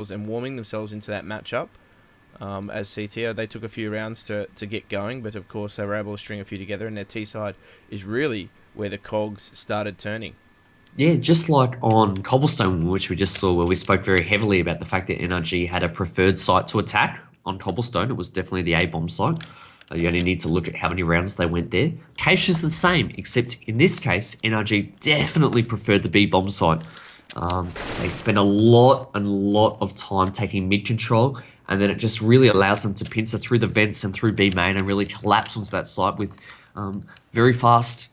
and warming themselves into that matchup. As CTO, they took a few rounds to get going, but of course they were able to string a few together, and their T side is really where the cogs started turning. Yeah, just like on Cobblestone, which we just saw, where we spoke very heavily about the fact that NRG had a preferred site to attack on Cobblestone. It was definitely the A-bomb site. You only need to look at how many rounds they went there. Case is the same, except in this case, NRG definitely preferred the B-bomb site. They spend a lot of time taking mid control, and then it just really allows them to pincer through the vents and through B main and really collapse onto that site with very fast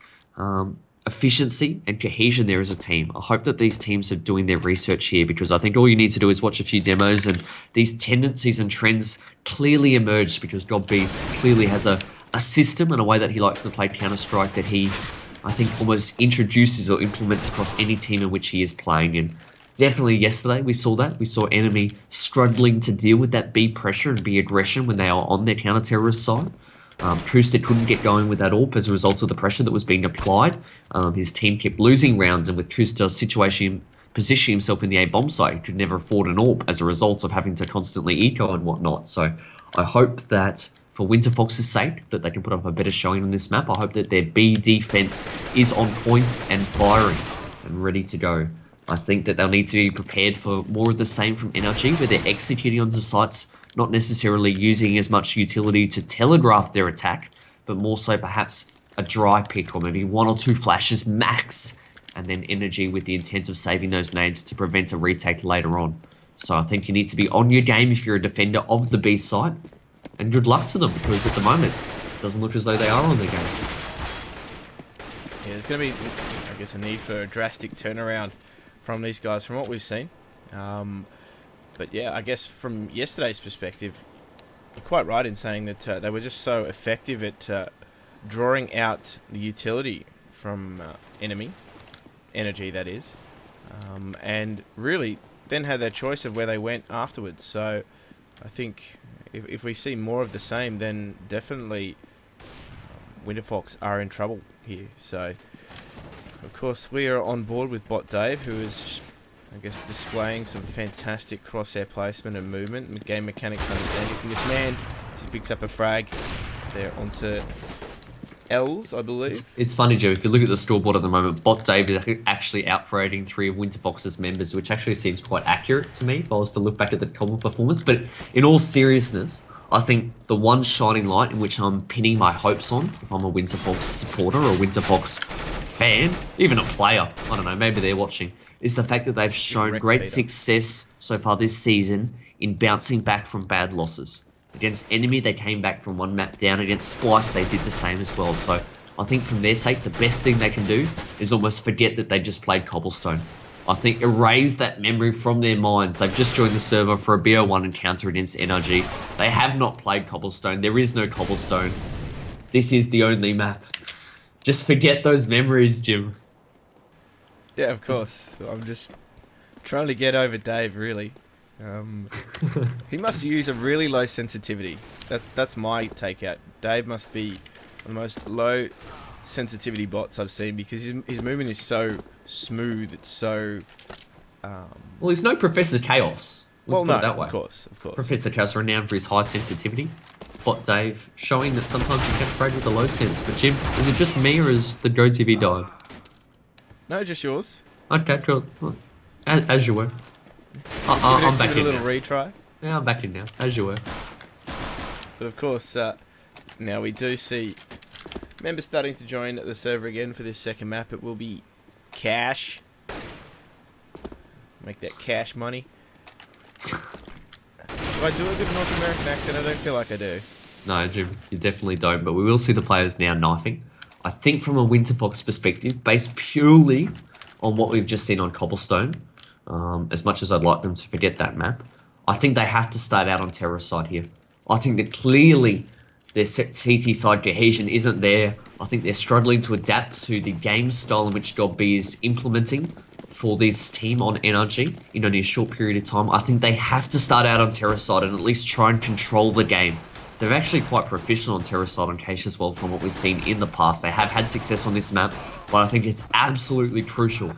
efficiency and cohesion there as a team. I hope that these teams are doing their research here, because I think all you need to do is watch a few demos, and these tendencies and trends clearly emerge because God Beast clearly has a system and a way that he likes to play Counter-Strike that he, I think, almost introduces or implements across any team in which he is playing. And definitely yesterday we saw that. We saw enemy struggling to deal with that B pressure and B aggression when they are on their counter-terrorist side. Trooster couldn't get going with that AWP as a result of the pressure that was being applied. His team kept losing rounds, and with Trooster's situation positioning himself in the A-bomb site, he could never afford an AWP as a result of having to constantly eco and whatnot. So I hope that for Winterfox's sake, that they can put up a better showing on this map. I hope that their B defense is on point and firing and ready to go. I think that they'll need to be prepared for more of the same from NRG, where they're executing onto sites, not necessarily using as much utility to telegraph their attack, but more so perhaps a dry pick or maybe one or two flashes max, and then energy with the intent of saving those nades to prevent a retake later on. So I think you need to be on your game if you're a defender of the B site, and good luck to them, because at the moment it doesn't look as though they are on their game. Yeah, there's going to be, I guess, a need for a drastic turnaround from these guys from what we've seen. But yeah, I guess from yesterday's perspective, you're quite right in saying that they were just so effective at drawing out the utility from energy that is, and really then had their choice of where they went afterwards. So I think if we see more of the same, then definitely Winterfox are in trouble here. So of course we are on board with Bot Dave, who is, I guess, displaying some fantastic crosshair placement and movement, game mechanics understanding from this man. He picks up a frag there onto L's, I believe. It's funny, Joe, if you look at the scoreboard at the moment, Bot Dave is actually out-freighting 3 of Winterfox's members, which actually seems quite accurate to me if I was to look back at the Cobble performance. But in all seriousness, I think the one shining light in which I'm pinning my hopes on, if I'm a Winterfox supporter or a Winterfox fan, even a player, I don't know, maybe they're watching, is the fact that they've shown great success so far this season in bouncing back from bad losses. Against Enemy, they came back from one map down. Against Splice, they did the same as well. So I think from their sake, the best thing they can do is almost forget that they just played Cobblestone. I think erase that memory from their minds. They've just joined the server for a BO1 encounter against NRG. They have not played Cobblestone. There is no Cobblestone. This is the only map. Just forget those memories, Jim. Yeah, of course. I'm just trying to get over Dave, really. He must use a really low sensitivity. That's my takeout. Dave must be one of the most low sensitivity bots I've seen, because his movement is so smooth. It's so... Well, he's no Professor Chaos. Let's put it that way. Of course. Professor Chaos renowned for his high sensitivity. Bot Dave showing that sometimes you can trade with the low sense. But Jim, is it just me or is the GoTV died? No, just yours. Okay, cool. As you were. I'm back in Give it a little now. retry. Yeah, I'm back in now, as you were. But of course, now we do see members starting to join the server again for this second map. It will be cash. Make that cash money. Do I do a good North American accent? I don't feel like I do. No, Jim, you definitely don't, but we will see the players now knifing. I think from a Winterfox perspective, based purely on what we've just seen on Cobblestone, as much as I'd like them to forget that map, I think they have to start out on terrorist side here. I think that clearly their CT side cohesion isn't there. I think they're struggling to adapt to the game style in which GodB is implementing for this team on NRG in only a short period of time. I think they have to start out on terrorist side and at least try and control the game. They're actually quite proficient on terrorist side on Cache as well from what we've seen in the past. They have had success on this map, but I think it's absolutely crucial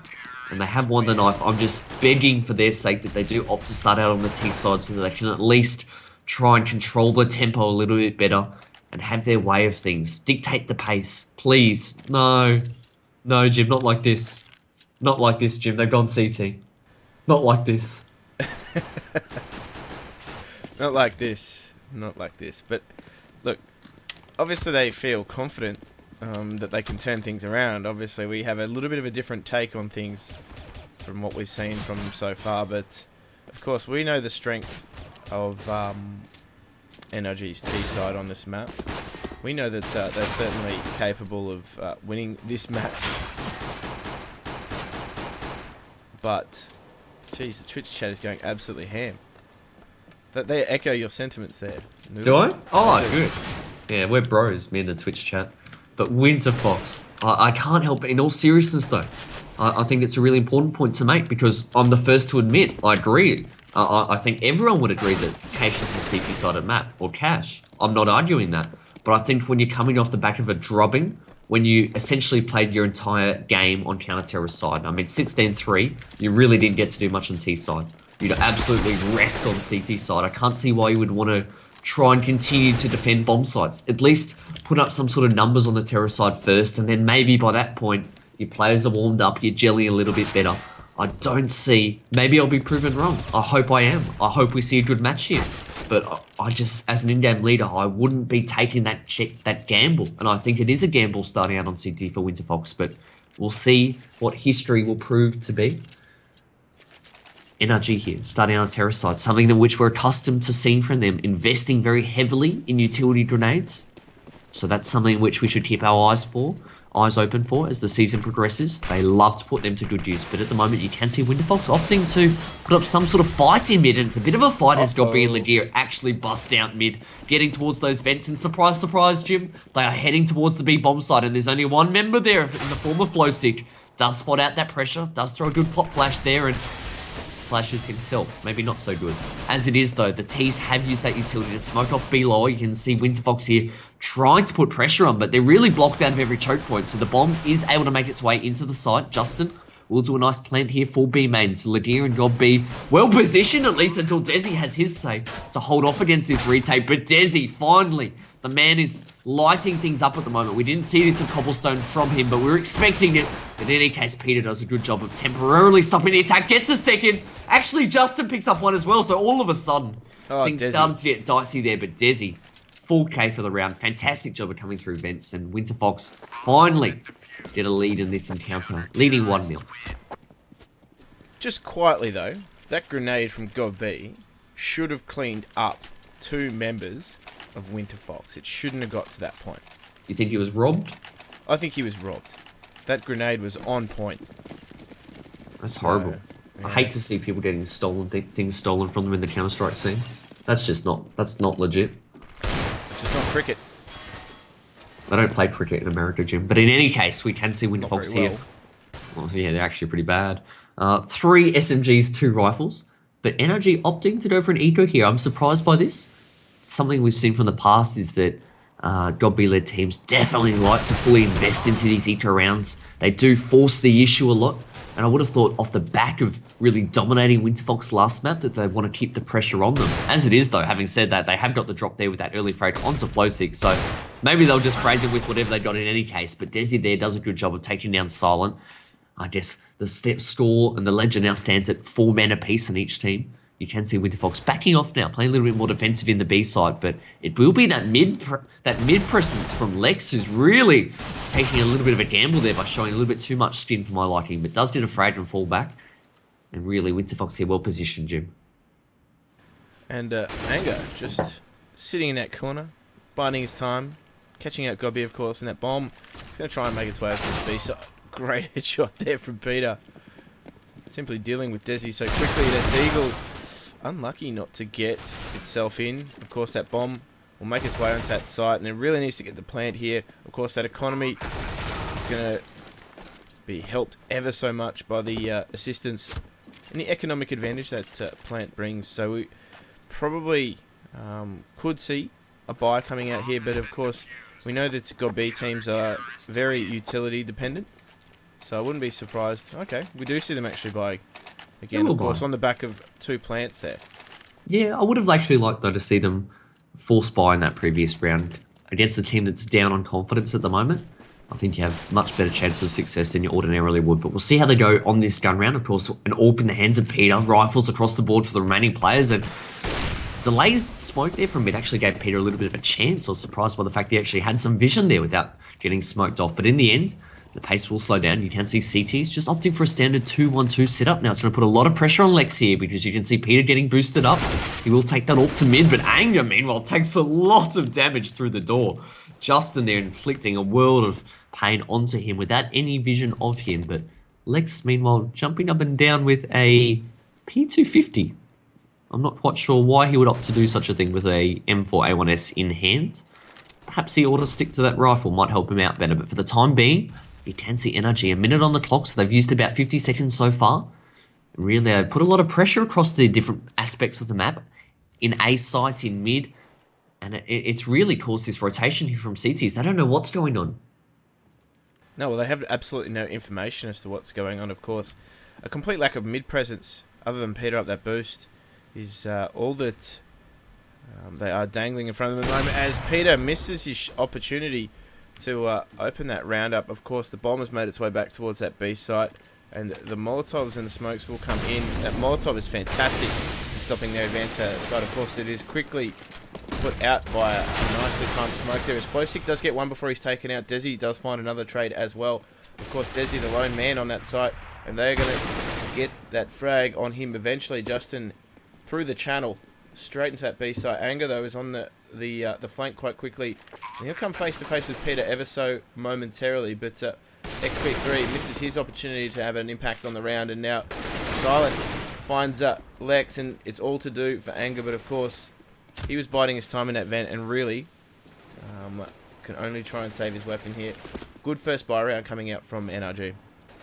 and they have won the knife. I'm just begging for their sake that they do opt to start out on the T side so that they can at least try and control the tempo a little bit better and have their way of things. Dictate the pace, please. No. No, Jim, not like this. Not like this, Jim. They've gone CT. Not like this. Not like this. Not like this. But, look, obviously they feel confident that they can turn things around. Obviously we have a little bit of a different take on things from what we've seen from them so far. But, of course, we know the strength of NRG's T side on this map. We know that they're certainly capable of winning this match. But, geez, the Twitch chat is going absolutely ham. They echo your sentiments there. Do I? Oh, good. Yeah, we're bros, me and the Twitch chat. But Winterfox, I can't help it. In all seriousness, though, I think it's a really important point to make because I'm the first to admit, I agree. I think everyone would agree that Cash is a CP-sided map, or Cash. I'm not arguing that. But I think when you're coming off the back of a drubbing, when you essentially played your entire game on counter-terrorist side, I mean, 16-3, you really didn't get to do much on T side. You'd absolutely wrecked on CT side. I can't see why you would want to try and continue to defend bomb sites. At least put up some sort of numbers on the terror side first, and then maybe by that point, your players are warmed up, you're gelling a little bit better. I don't see... Maybe I'll be proven wrong. I hope I am. I hope we see a good match here. But I just, as an in-game leader, I wouldn't be taking that gamble. And I think it is a gamble starting out on CT for Winterfox, but we'll see what history will prove to be. NRG here, starting on terror side, something that which we're accustomed to seeing from them, investing very heavily in utility grenades. So that's something which we should keep our eyes open for as the season progresses. They love to put them to good use, but at the moment you can see Winterfox opting to put up some sort of fight in mid, and it's a bit of a fight as Godby and Lagear actually bust out mid, getting towards those vents, and surprise, surprise, Jim, they are heading towards the B bomb side, and there's only one member there in the form of Flowsick. Does spot out that pressure, does throw a good pop flash there, and flashes himself, maybe not so good. As it is though, the T's have used that utility to smoke off B lower. You can see Winterfox here trying to put pressure on, but they're really blocked out of every choke point, so the bomb is able to make its way into the site. Justin will do a nice plant here for B main, so Lagear and God B well positioned at least until Desi has his say to hold off against this retake, but Desi finally, the man is lighting things up at the moment. We didn't see this at Cobblestone from him, but we were expecting it. But in any case, Peter does a good job of temporarily stopping the attack. Gets a second. Actually, Justin picks up one as well. So all of a sudden, things starting to get dicey there. But Desi, full K for the round. Fantastic job of coming through vents. And Winterfox finally get a lead in this encounter, leading 1-0. Just quietly, though, that grenade from God B should have cleaned up 2 members of Winterfox. It shouldn't have got to that point. You think he was robbed? I think he was robbed. That grenade was on point. That's horrible. Yeah. I hate to see people getting stolen things stolen from them in the Counter-Strike scene. That's not legit. It's just not cricket. They don't play cricket in America, Jim. But in any case, we can see Winterfox here. Well, yeah, they're actually pretty bad. 3 SMGs, 2 rifles. But NRG opting to go for an eco here. I'm surprised by this. Something we've seen from the past is that God-B-led teams definitely like to fully invest into these eco rounds. They do force the issue a lot, and I would have thought off the back of really dominating Winterfox last map that they want to keep the pressure on them. As it is though, having said that, they have got the drop there with that early frag onto Flowsick, so maybe they'll just frag it with whatever they got in any case, but Desi there does a good job of taking down Silent. I guess the step score and the ledger now stands at 4 men apiece on each team. You can see Winterfox backing off now, playing a little bit more defensive in the B side, but it will be that mid presence from Lex, who's really taking a little bit of a gamble there by showing a little bit too much skin for my liking, but does get a frag and fall back. And really, Winterfox here well positioned, Jim. And Manga just sitting in that corner, biding his time, catching out Gobby, of course, and that bomb. He's going to try and make its way up to the B side. Great headshot there from Peter. Simply dealing with Desi so quickly that Deagle, unlucky not to get itself in. Of course, that bomb will make its way onto that site, and it really needs to get the plant here. Of course, that economy is going to be helped ever so much by the assistance and the economic advantage that plant brings. So we probably could see a buy coming out here, but of course, we know that God B teams are very utility dependent. So I wouldn't be surprised. Okay, we do see them actually buy again, They will of course, buy. on the back of 2 plants there. Yeah, I would have actually liked though to see them force buy in that previous round against a team that's down on confidence at the moment. I think you have much better chance of success than you ordinarily would. But we'll see how they go on this gun round. Of course, an AWP in the hands of Peter. Rifles across the board for the remaining players. And delays smoke there from mid actually gave Peter a little bit of a chance. I was surprised by the fact he actually had some vision there without getting smoked off. But in the end, the pace will slow down. You can see CT's just opting for a standard 2-1-2 setup. Now it's going to put a lot of pressure on Lex here because you can see Peter getting boosted up. He will take that AWP to mid, but Anger, meanwhile, takes a lot of damage through the door. Justin there inflicting a world of pain onto him without any vision of him. But Lex, meanwhile, jumping up and down with a P250. I'm not quite sure why he would opt to do such a thing with a M4A1S in hand. Perhaps he ought to stick to that rifle, might help him out better. But for the time being, you can see NRG a minute on the clock, so they've used about 50 seconds so far. Really, they put a lot of pressure across the different aspects of the map. In A sites, in mid, and it's really caused this rotation here from CTs. They don't know what's going on. No, well, they have absolutely no information as to what's going on, of course. A complete lack of mid presence, other than Peter up that boost, is all that they are dangling in front of them at the moment, as Peter misses his opportunity to open that round up. Of course, the bomb has made its way back towards that B site, and the Molotovs and the smokes will come in. That Molotov is fantastic in stopping their advance side. Of course, it is quickly put out by a nicely timed smoke there. As Flowstick does get one before he's taken out. Desi does find another trade as well. Of course, Desi the lone man on that site, and they're going to get that frag on him eventually. Justin through the channel, straight into that B site. Anger, though, is on the flank quite quickly. And he'll come face to face with Peter ever so momentarily, but XP3 misses his opportunity to have an impact on the round, and now Silent finds Lex, and it's all to do for Anger, but of course he was biding his time in that vent and really can only try and save his weapon here. Good first buy round coming out from NRG.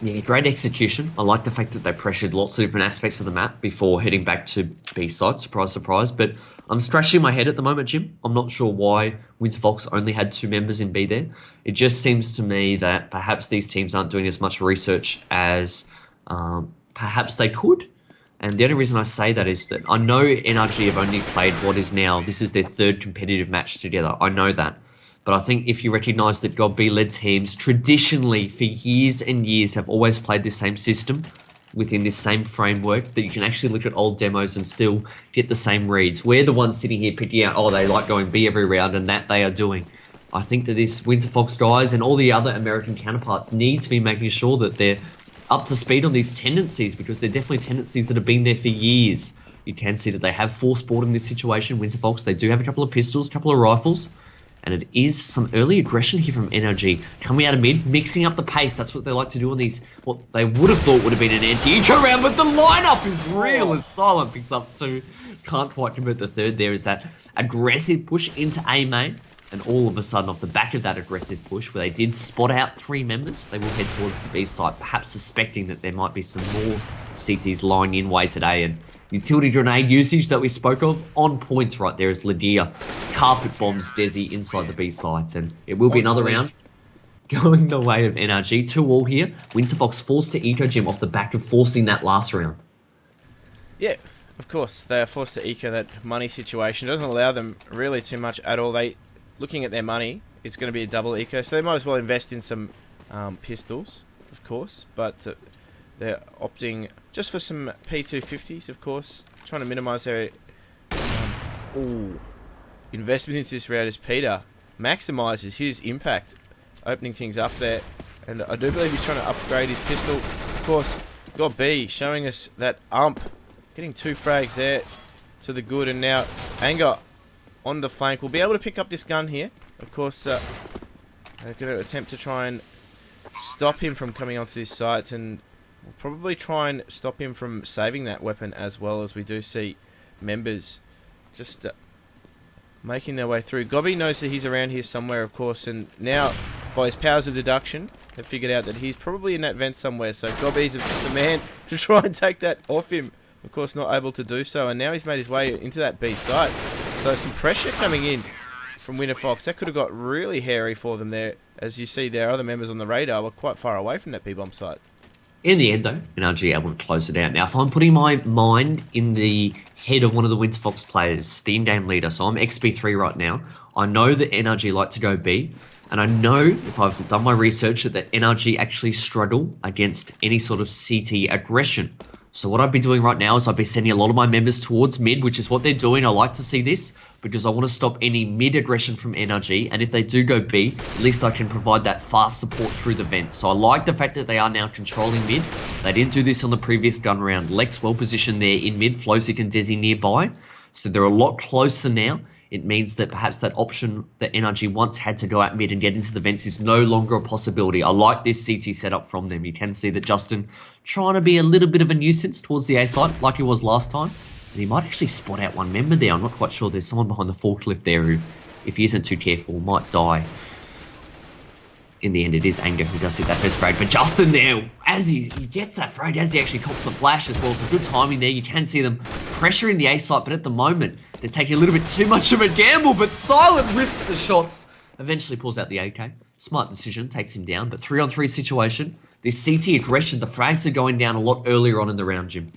Yeah, great execution. I like the fact that they pressured lots of different aspects of the map before heading back to B side. Surprise, surprise. But I'm scratching my head at the moment, Jim. I'm not sure why Winterfox only had 2 members in B there. It just seems to me that perhaps these teams aren't doing as much research as perhaps they could. And the only reason I say that is that I know NRG have only played what is now, this is their 3rd competitive match together. I know that. But I think if you recognise that God B-led teams traditionally for years and years have always played this same system within this same framework, that you can actually look at old demos and still get the same reads. We're the ones sitting here picking out, oh, they like going B every round, and that they are doing. I think that this Winterfox guys and all the other American counterparts need to be making sure that they're up to speed on these tendencies, because they're definitely tendencies that have been there for years. You can see that they have forced board in this situation. Winterfox, they do have a couple of pistols, a couple of rifles. And it is some early aggression here from NRG. Coming out of mid, mixing up the pace. That's what they like to do on these, what they would have thought would have been an anti-eco round, but the lineup is real as Silent picks up 2. Can't quite convert the 3rd. There is that aggressive push into A main. And all of a sudden, off the back of that aggressive push, where they did spot out 3 members, they will head towards the B site, perhaps suspecting that there might be some more CTs lying in way today. And utility grenade usage that we spoke of, on point right there as Lydia carpet bombs Desi inside the B sites. And it will be another round going the way of NRG. 2-all here. Winterfox forced to eco gym off the back of forcing that last round. Yeah, of course, they are forced to eco that money situation. It doesn't allow them really too much at all. Looking at their money, it's going to be a double eco, so they might as well invest in some pistols, of course, but they're opting just for some P250s, of course, trying to minimise their investment into this round as Peter maximises his impact, opening things up there, and I do believe he's trying to upgrade his pistol. Of course, got B showing us that getting 2 frags there to the good, and now Anger on the flank will be able to pick up this gun here. Of course, they're going to attempt to try and stop him from coming onto this site, and we'll probably try and stop him from saving that weapon as well, as we do see members just making their way through. Gobby knows that he's around here somewhere, of course, and now by his powers of deduction have figured out that he's probably in that vent somewhere, so Gobby's the man to try and take that off him. Of course, not able to do so, and now he's made his way into that B site. So some pressure coming in from Winterfox. That could have got really hairy for them there. As you see, their other members on the radar were quite far away from that B-bomb site. In the end, though, NRG able to close it out. Now, if I'm putting my mind in the head of one of the Winterfox players, the in-game leader, so I'm XB3 right now, I know that NRG like to go B, and I know, if I've done my research, that NRG actually struggle against any sort of CT aggression. So what I'd be doing right now is I'd be sending a lot of my members towards mid, which is what they're doing. I like to see this because I want to stop any mid aggression from NRG. And if they do go B, at least I can provide that fast support through the vent. So I like the fact that they are now controlling mid. They didn't do this on the previous gun round. Lex well positioned there in mid, Flowsick and Desi nearby. So they're a lot closer now. It means that perhaps that option that NRG once had to go out mid and get into the vents is no longer a possibility. I like this CT setup from them. You can see that Justin trying to be a little bit of a nuisance towards the A site like he was last time. And he might actually spot out one member there. I'm not quite sure. There's someone behind the forklift there who, if he isn't too careful, might die. In the end, it is Anger who does hit that first frag. But Justin there, as he gets that frag, as he actually cops a flash as well. So good timing there. You can see them pressuring the A site, but at the moment, they're taking a little bit too much of a gamble. But Silent rips the shots. Eventually pulls out the AK. Smart decision, takes him down. But 3-on-3 situation. This CT aggression, the frags are going down a lot earlier on in the round, Jim.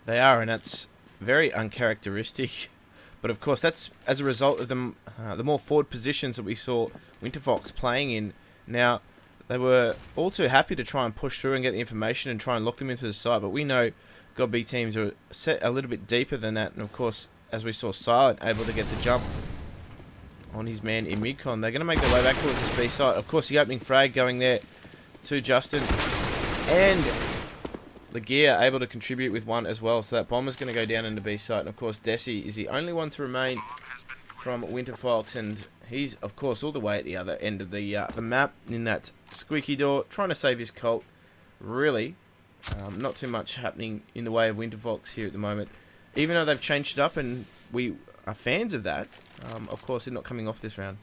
They are, and that's very uncharacteristic. But of course, that's as a result of them, the more forward positions that we saw Winterfox playing in. Now, they were all too happy to try and push through and get the information and try and lock them into the site, but we know God B teams are set a little bit deeper than that, and of course, as we saw Silent able to get the jump on his man in mid-con, they're going to make their way back towards this B site. Of course, the opening frag going there to Justin, and the gear able to contribute with one as well, so that bomber's going to go down into B site, and of course, Desi is the only one to remain from Winterfox, and he's, of course, all the way at the other end of the map in that squeaky door, trying to save his Colt. Really, not too much happening in the way of Winterfox here at the moment. Even though they've changed it up, and we are fans of that, of course, they're not coming off this round.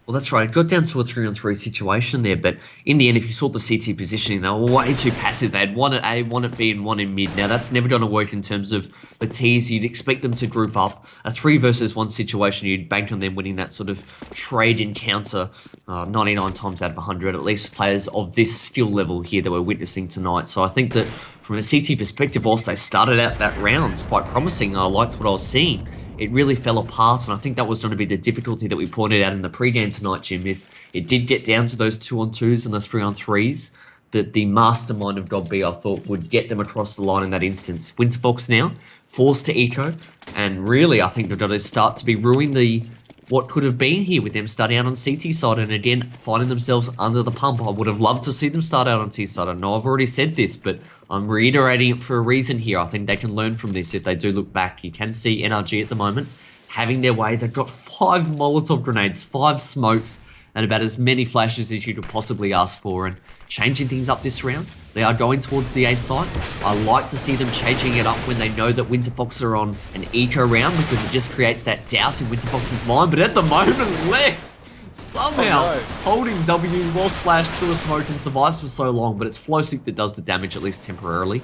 Well, that's right. It got down to a 3-on-3 situation there, but in the end, if you saw the CT positioning, they were way too passive. They had one at A, one at B, and one in mid. Now, that's never going to work in terms of the Ts. You'd expect them to group up. A 3 versus 1 situation, you'd bank on them winning that sort of trade encounter 99 times out of 100, at least players of this skill level here that we're witnessing tonight. So I think that from a CT perspective, whilst they started out that round, it's quite promising. I liked what I was seeing. It really fell apart, and I think that was going to be the difficulty that we pointed out in the pre-game tonight, Jim. If it did get down to those 2-on-2s and the 3-on-3s, that the mastermind of God B, I thought, would get them across the line in that instance. Winterfox now, forced to eco, and really, I think they're going to start to be ruining what could have been here with them starting out on CT side, and again, finding themselves under the pump. I would have loved to see them start out on T side. I know I've already said this, but I'm reiterating it for a reason here. I think they can learn from this if they do look back. You can see NRG at the moment having their way. They've got 5 Molotov grenades, 5 smokes, and about as many flashes as you could possibly ask for, and changing things up this round. They are going towards the A site. I like to see them changing it up when they know that Winterfox are on an eco round, because it just creates that doubt in Winterfox's mind. But at the moment, Lex somehow holding W while splashed through a smoke and survives for so long, but it's Flowsick that does the damage, at least temporarily.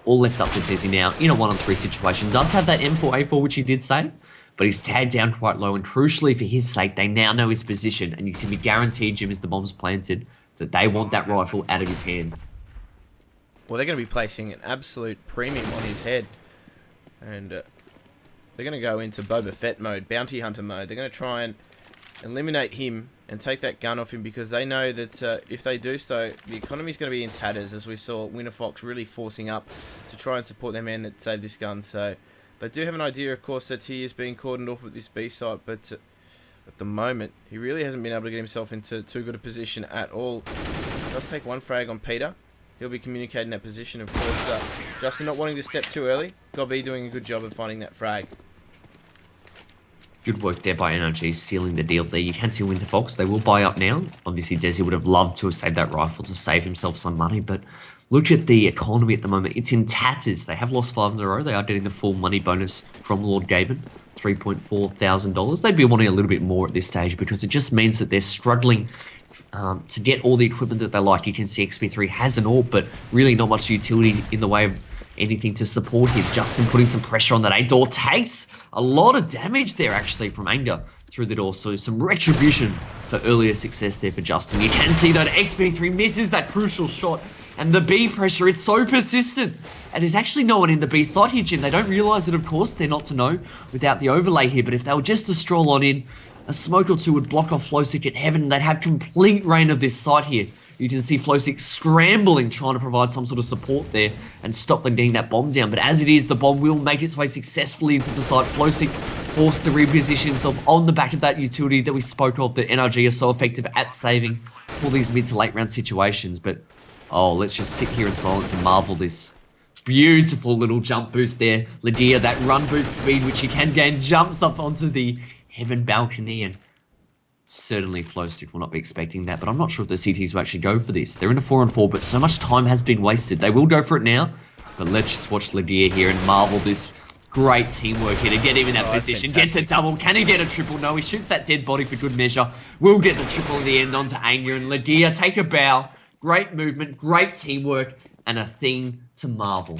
All left up to Desi now in a 1-on-3 situation. Does have that M4A4, which he did save, but he's tagged down quite low, and crucially for his sake, they now know his position, and you can be guaranteed, Jim, as the bomb's planted, that they want that rifle out of his hand. Well, they're going to be placing an absolute premium on his head, and they're going to go into Boba Fett mode, bounty hunter mode. They're going to try and eliminate him and take that gun off him, because they know that if they do so, the economy's going to be in tatters, as we saw Winterfox really forcing up to try and support their man that saved this gun. So they do have an idea, of course, that he is being cordoned off at this B site, but at the moment, he really hasn't been able to get himself into too good a position at all. He does take 1 frag on Peter. He'll be communicating that position, of course. Justin not wanting to step too early. Gobby doing a good job of finding that frag. Good work there by NRG, sealing the deal there. You can see Winterfox. They will buy up now. Obviously, Desi would have loved to have saved that rifle to save himself some money, but look at the economy at the moment. It's in tatters. They have lost 5 in a row. They are getting the full money bonus from Lord Gaben, $3.4 thousand. They'd be wanting a little bit more at this stage, because it just means that they're struggling to get all the equipment that they like. You can see XP3 has an AWP, but really not much utility in the way of anything to support him. Justin putting some pressure on that A door. Takes a lot of damage there, actually, from Anger through the door. So some retribution for earlier success there for Justin. You can see that XP3 misses that crucial shot. And the B pressure, it's so persistent. And there's actually no one in the B side here, Jim. They don't realise it, of course. They're not to know without the overlay here. But if they were just to stroll on in, a smoke or two would block off Flowsick at Heaven. They'd have complete reign of this site here. You can see Flowsick scrambling, trying to provide some sort of support there and stop them getting that bomb down. But as it is, the bomb will make its way successfully into the site. Flowsick forced to reposition himself on the back of that utility that we spoke of. The NRG are so effective at saving for these mid to late round situations. But, oh, let's just sit here in silence and marvel this. Beautiful little jump boost there. Lydia, that run boost speed, which he can gain, jumps up onto the Heaven balcony, and certainly Flowstick will not be expecting that, but I'm not sure if the CTs will actually go for this. They're in a 4-on-4, but so much time has been wasted. They will go for it now, but let's just watch Lydia here and marvel this great teamwork here to get him in that position. Gets a double. Can he get a triple? No, he shoots that dead body for good measure. Will get the triple in the end onto Anya, and Lydia take a bow. Great movement, great teamwork, and a thing to marvel.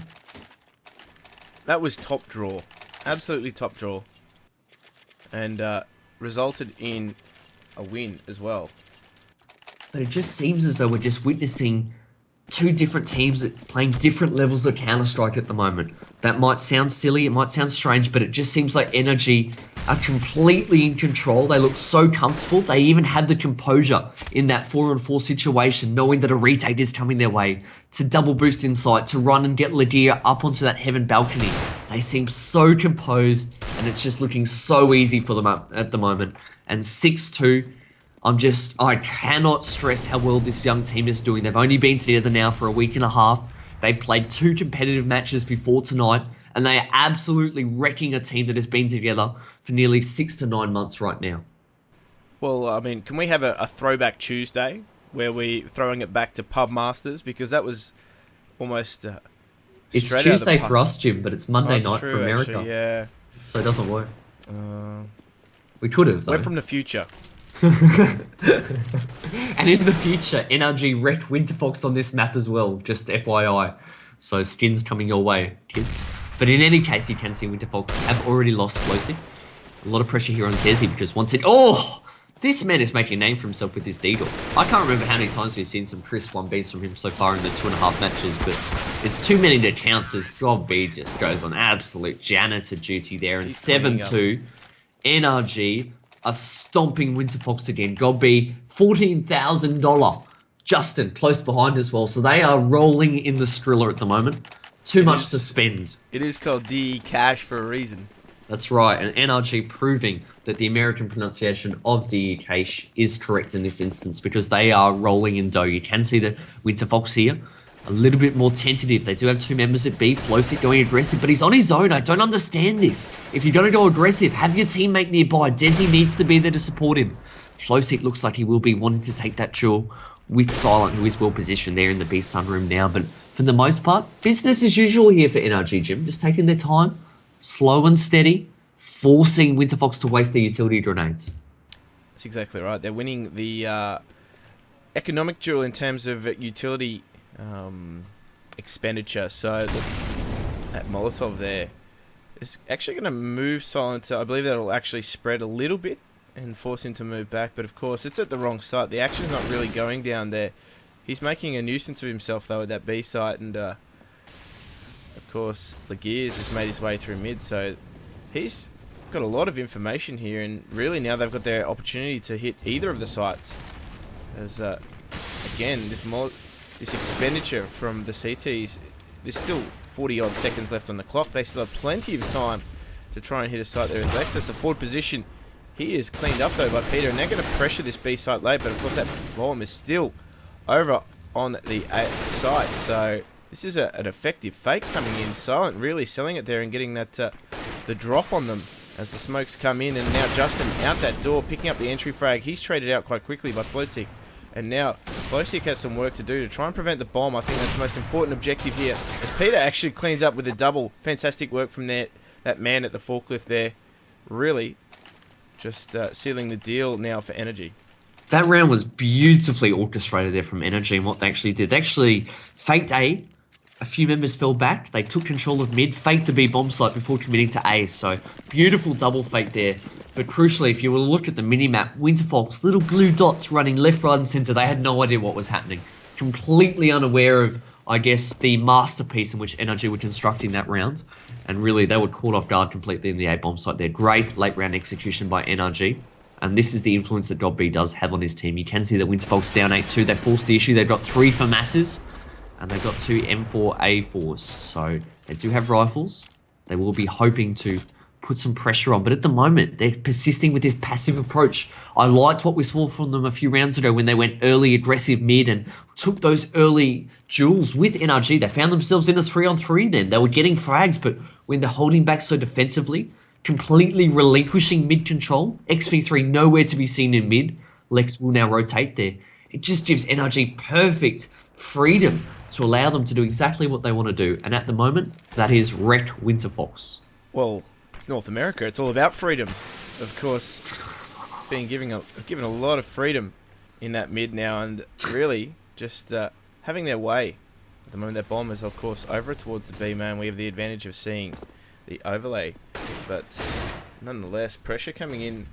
That was top draw. Absolutely top draw. And resulted in a win as well. But it just seems as though we're just witnessing two different teams playing different levels of Counter-Strike at the moment. That might sound silly, it might sound strange, but it just seems like NRG are completely in control. They look so comfortable. They even had the composure in that 4-on-4 situation, knowing that a retake is coming their way, to double boost inside, to run and get Lydia up onto that Heaven balcony. They seem so composed, and it's just looking so easy for them at the moment. And 6-2, I cannot stress how well this young team is doing. They've only been together now for a week and a half. They've played 2 competitive matches before tonight, and they are absolutely wrecking a team that has been together for nearly 6 to 9 months right now. Well, I mean, can we have a throwback Tuesday where we're throwing it back to Pub Masters? Because that was almost it's Tuesday for us, Jim, but it's Monday night true, for America. Actually, yeah. So it doesn't work. We could have, though. We're from the future. And in the future, NRG wrecked Winterfox on this map as well, just FYI. So skins coming your way, kids. But in any case, you can see Winterfox have already lost Flowsick. A lot of pressure here on Desi because once it... Oh! This man is making a name for himself with his D-Door. I can't remember how many times we've seen some crisp 1Bs from him so far in the 2.5 matches, but it's too many to count as Job B just goes on absolute janitor duty there. And 7-2, NRG are stomping Winterfox again. God B, $14,000. Justin close behind as well. So they are rolling in the Skrilla at the moment. Too much to spend. It is called DE Cash for a reason. That's right, and NRG proving that the American pronunciation of DE Cash is correct in this instance because they are rolling in dough. You can see that Winterfox here, a little bit more tentative. They do have 2 members at B. Flowsick going aggressive, but he's on his own. I don't understand this. If you're going to go aggressive, have your teammate nearby. Desi needs to be there to support him. Flowsick looks like he will be wanting to take that duel with Silent, who is well positioned there in the B sunroom now. But for the most part, business as usual here for NRG, Jim. Just taking their time, slow and steady, forcing Winterfox to waste their utility grenades. That's exactly right. They're winning the economic duel in terms of utility expenditure. So look, that Molotov there is actually going to move Silent. I believe that'll actually spread a little bit and force him to move back. But of course, it's at the wrong site. The action's not really going down there. He's making a nuisance of himself, though, at that B site. And, of course, Laguerre's just made his way through mid. So he's got a lot of information here. And really now they've got their opportunity to hit either of the sites. As, again, this expenditure from the CTs, there's still 40-odd seconds left on the clock. They still have plenty of time to try and hit a site there with Lexus. A forward position. He is cleaned up, though, by Peter, and they're going to pressure this B site late, but of course that bomb is still over on the A site. So this is an effective fake coming in. Silent really selling it there and getting that the drop on them as the smokes come in. And now Justin out that door, picking up the entry frag. He's traded out quite quickly by Flowsick. And now Flowsick has some work to do to try and prevent the bomb. I think that's the most important objective here. As Peter actually cleans up with a double. Fantastic work from that man at the forklift there. Really just sealing the deal now for NRG. That round was beautifully orchestrated there from NRG and what they actually did. They actually faked A, a few members fell back. They took control of mid, faked the B bomb site before committing to A. So beautiful double fake there. But crucially, if you were to look at the mini-map, Winterfox, little blue dots running left, right, and center, they had no idea what was happening. Completely unaware of, I guess, the masterpiece in which NRG were constructing that round. And really, they were caught off guard completely in the A bomb site there. Great late round execution by NRG. And this is the influence that God B does have on his team. You can see that Winterfox down 8-2. They forced the issue. They've got 3 for masses. And they've got 2 M4A4s. So they do have rifles. They will be hoping to put some pressure on. But at the moment, they're persisting with this passive approach. I liked what we saw from them a few rounds ago when they went early aggressive mid and took those early duels with NRG. They found themselves in a 3-on-3 then. They were getting frags, but when they're holding back so defensively, completely relinquishing mid control, XP3 nowhere to be seen in mid. Lex will now rotate there. It just gives NRG perfect freedom to allow them to do exactly what they want to do. And at the moment, that is wreck Winterfox. Well, it's North America. It's all about freedom. Of course, being given a lot of freedom in that mid now, and really just having their way. At the moment, that bomb is, of course, over towards the B man. We have the advantage of seeing the overlay. But nonetheless, pressure coming in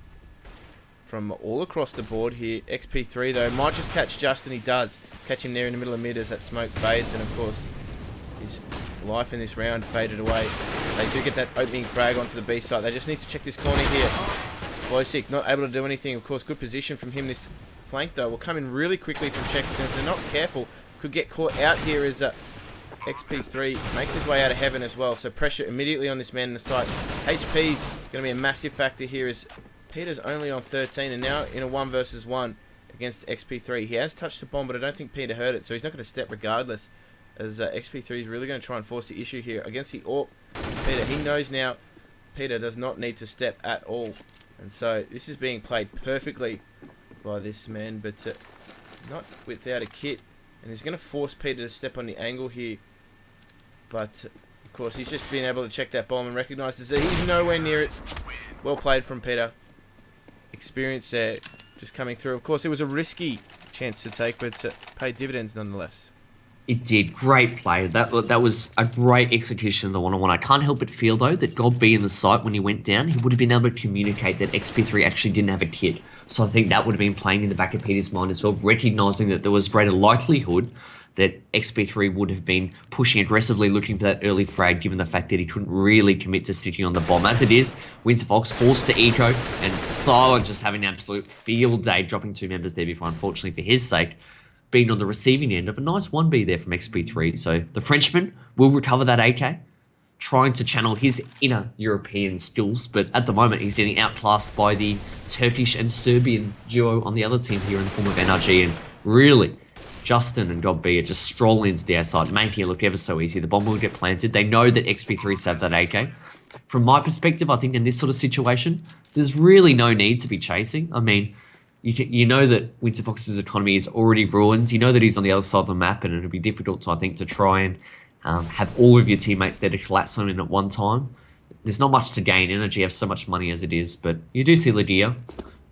from all across the board here. XP3, though, might just catch Justin. He does. Catch him there in the middle of mid as that smoke fades. And, of course, his life in this round faded away. They do get that opening frag onto the B side. They just need to check this corner here. Flowsick not able to do anything. Of course, good position from him. This flank, though, will come in really quickly from checkers. And if they're not careful, could get caught out here as XP3 makes his way out of heaven as well. So pressure immediately on this man in the sights. HP's going to be a massive factor here as Peter's only on 13 and now in a 1 versus 1 against XP3. He has touched the bomb, but I don't think Peter heard it, so he's not going to step regardless, as XP3 is really going to try and force the issue here against the AWP. Peter, he knows now Peter does not need to step at all, and so this is being played perfectly by this man, but not without a kit, and he's going to force Peter to step on the angle here, but of course he's just been able to check that bomb and recognises that he's nowhere near it. Well played from Peter. Experience there just coming through. Of course, it was a risky chance to take, but paid dividends nonetheless. It did. Great play. That was a great execution of the one-on-one. I can't help but feel, though, that God B in the site, when he went down, he would have been able to communicate that XP3 actually didn't have a kit. So I think that would have been playing in the back of Peter's mind as well, recognising that there was greater likelihood that XP3 would have been pushing aggressively, looking for that early frag, given the fact that he couldn't really commit to sticking on the bomb. As it is, Winterfox forced to eco, and Silent just having an absolute field day, dropping 2 members there before, unfortunately for his sake, being on the receiving end of a nice 1B there from XP3. So the Frenchman will recover that AK, trying to channel his inner European skills, but at the moment he's getting outclassed by the Turkish and Serbian duo on the other team here in the form of NRG, and really, Justin and God B are just strolling into the outside, making it look ever so easy. The bomb will get planted. They know that XP3 saved that AK. From my perspective, I think in this sort of situation, there's really no need to be chasing. I mean, you know that Winterfox's economy is already ruined. You know that he's on the other side of the map, and it'll be difficult, I think, to try and have all of your teammates there to collapse on him at one time. There's not much to gain. NRG have so much money as it is, but you do see Lydia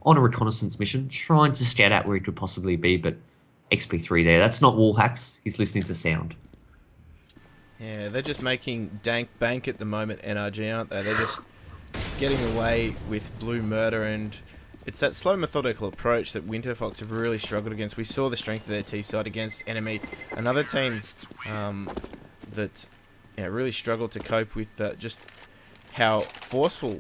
on a reconnaissance mission, trying to scout out where he could possibly be, but XP3 there. That's not wall hacks. He's listening to sound. Yeah, they're just making dank bank at the moment, NRG, aren't they? They're just getting away with blue murder, and it's that slow, methodical approach that Winterfox have really struggled against. We saw the strength of their T side against Enemy, another team that really struggled to cope with just how forceful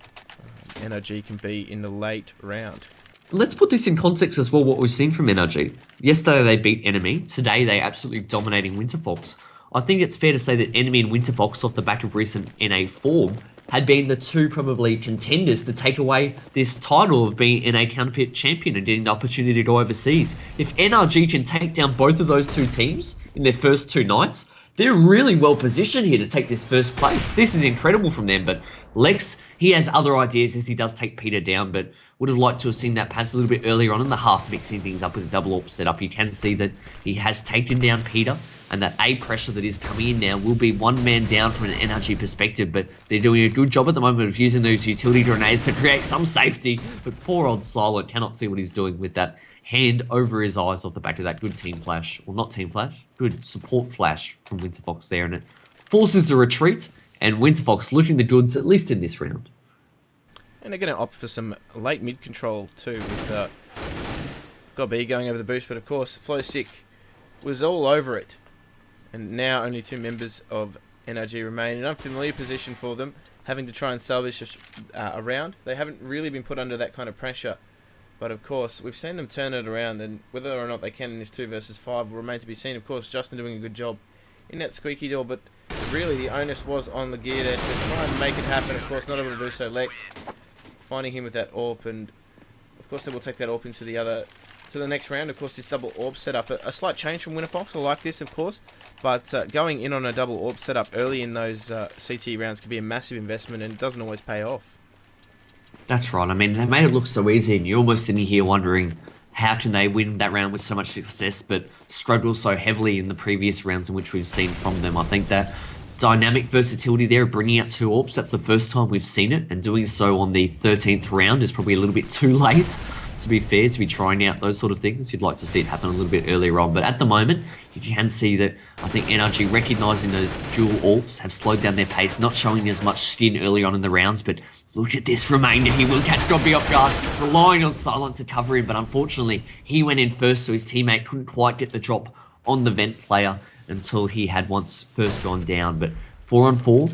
NRG can be in the late round. Let's put this in context as well, what we've seen from NRG. Yesterday they beat Enemy. Today they absolutely dominating Winterfox. I think it's fair to say that Enemy and Winterfox, off the back of recent NA form, had been the 2 probably contenders to take away this title of being NA CounterPit champion and getting the opportunity to go overseas. If NRG can take down both of those 2 teams in their first 2 nights, they're really well positioned here to take this first place. This is incredible from them, but Lex, he has other ideas as he does take Peter down, but would have liked to have seen that perhaps a little bit earlier on in the half, mixing things up with a double AWP setup. You can see that he has taken down Peter, and that A pressure that is coming in now will be one man down from an NRG perspective, but they're doing a good job at the moment of using those utility grenades to create some safety, but poor old Silent cannot see what he's doing with that hand over his eyes off the back of that good team flash, or not team flash, good support flash from Winterfox there, and it forces the retreat, and Winterfox looking the goods, at least in this round. And they're going to opt for some late mid control too, with Gobi going over the boost, but of course Flowsick was all over it. And now only 2 members of NRG remain. An unfamiliar position for them, having to try and salvage a round. They haven't really been put under that kind of pressure. But of course, we've seen them turn it around, and whether or not they can in this 2 versus 5 will remain to be seen. Of course, Justin doing a good job in that squeaky door, but really the onus was on the gear there to try and make it happen. Of course, not able to do so. Lex finding him with that AWP, and of course they will take that AWP into the next round. Of course, this double AWP setup, a slight change from Winterfox. I like this, of course, but going in on a double AWP setup early in those CT rounds can be a massive investment, and it doesn't always pay off. That's right. I mean, they made it look so easy, and you're almost sitting here wondering how can they win that round with so much success, but struggle so heavily in the previous rounds in which we've seen from them. I think that dynamic versatility there, bringing out 2 AWPs, that's the first time we've seen it, and doing so on the 13th round is probably a little bit too late, to be fair, to be trying out those sort of things. You'd like to see it happen a little bit earlier on, but at the moment, you can see that I think NRG recognising those dual AWPs have slowed down their pace, not showing as much skin early on in the rounds, but look at this remainder. He will catch Dobby off guard, relying on Silent to cover him, but unfortunately, he went in first, so his teammate couldn't quite get the drop on the vent player until he had once first gone down. But 4 on 4,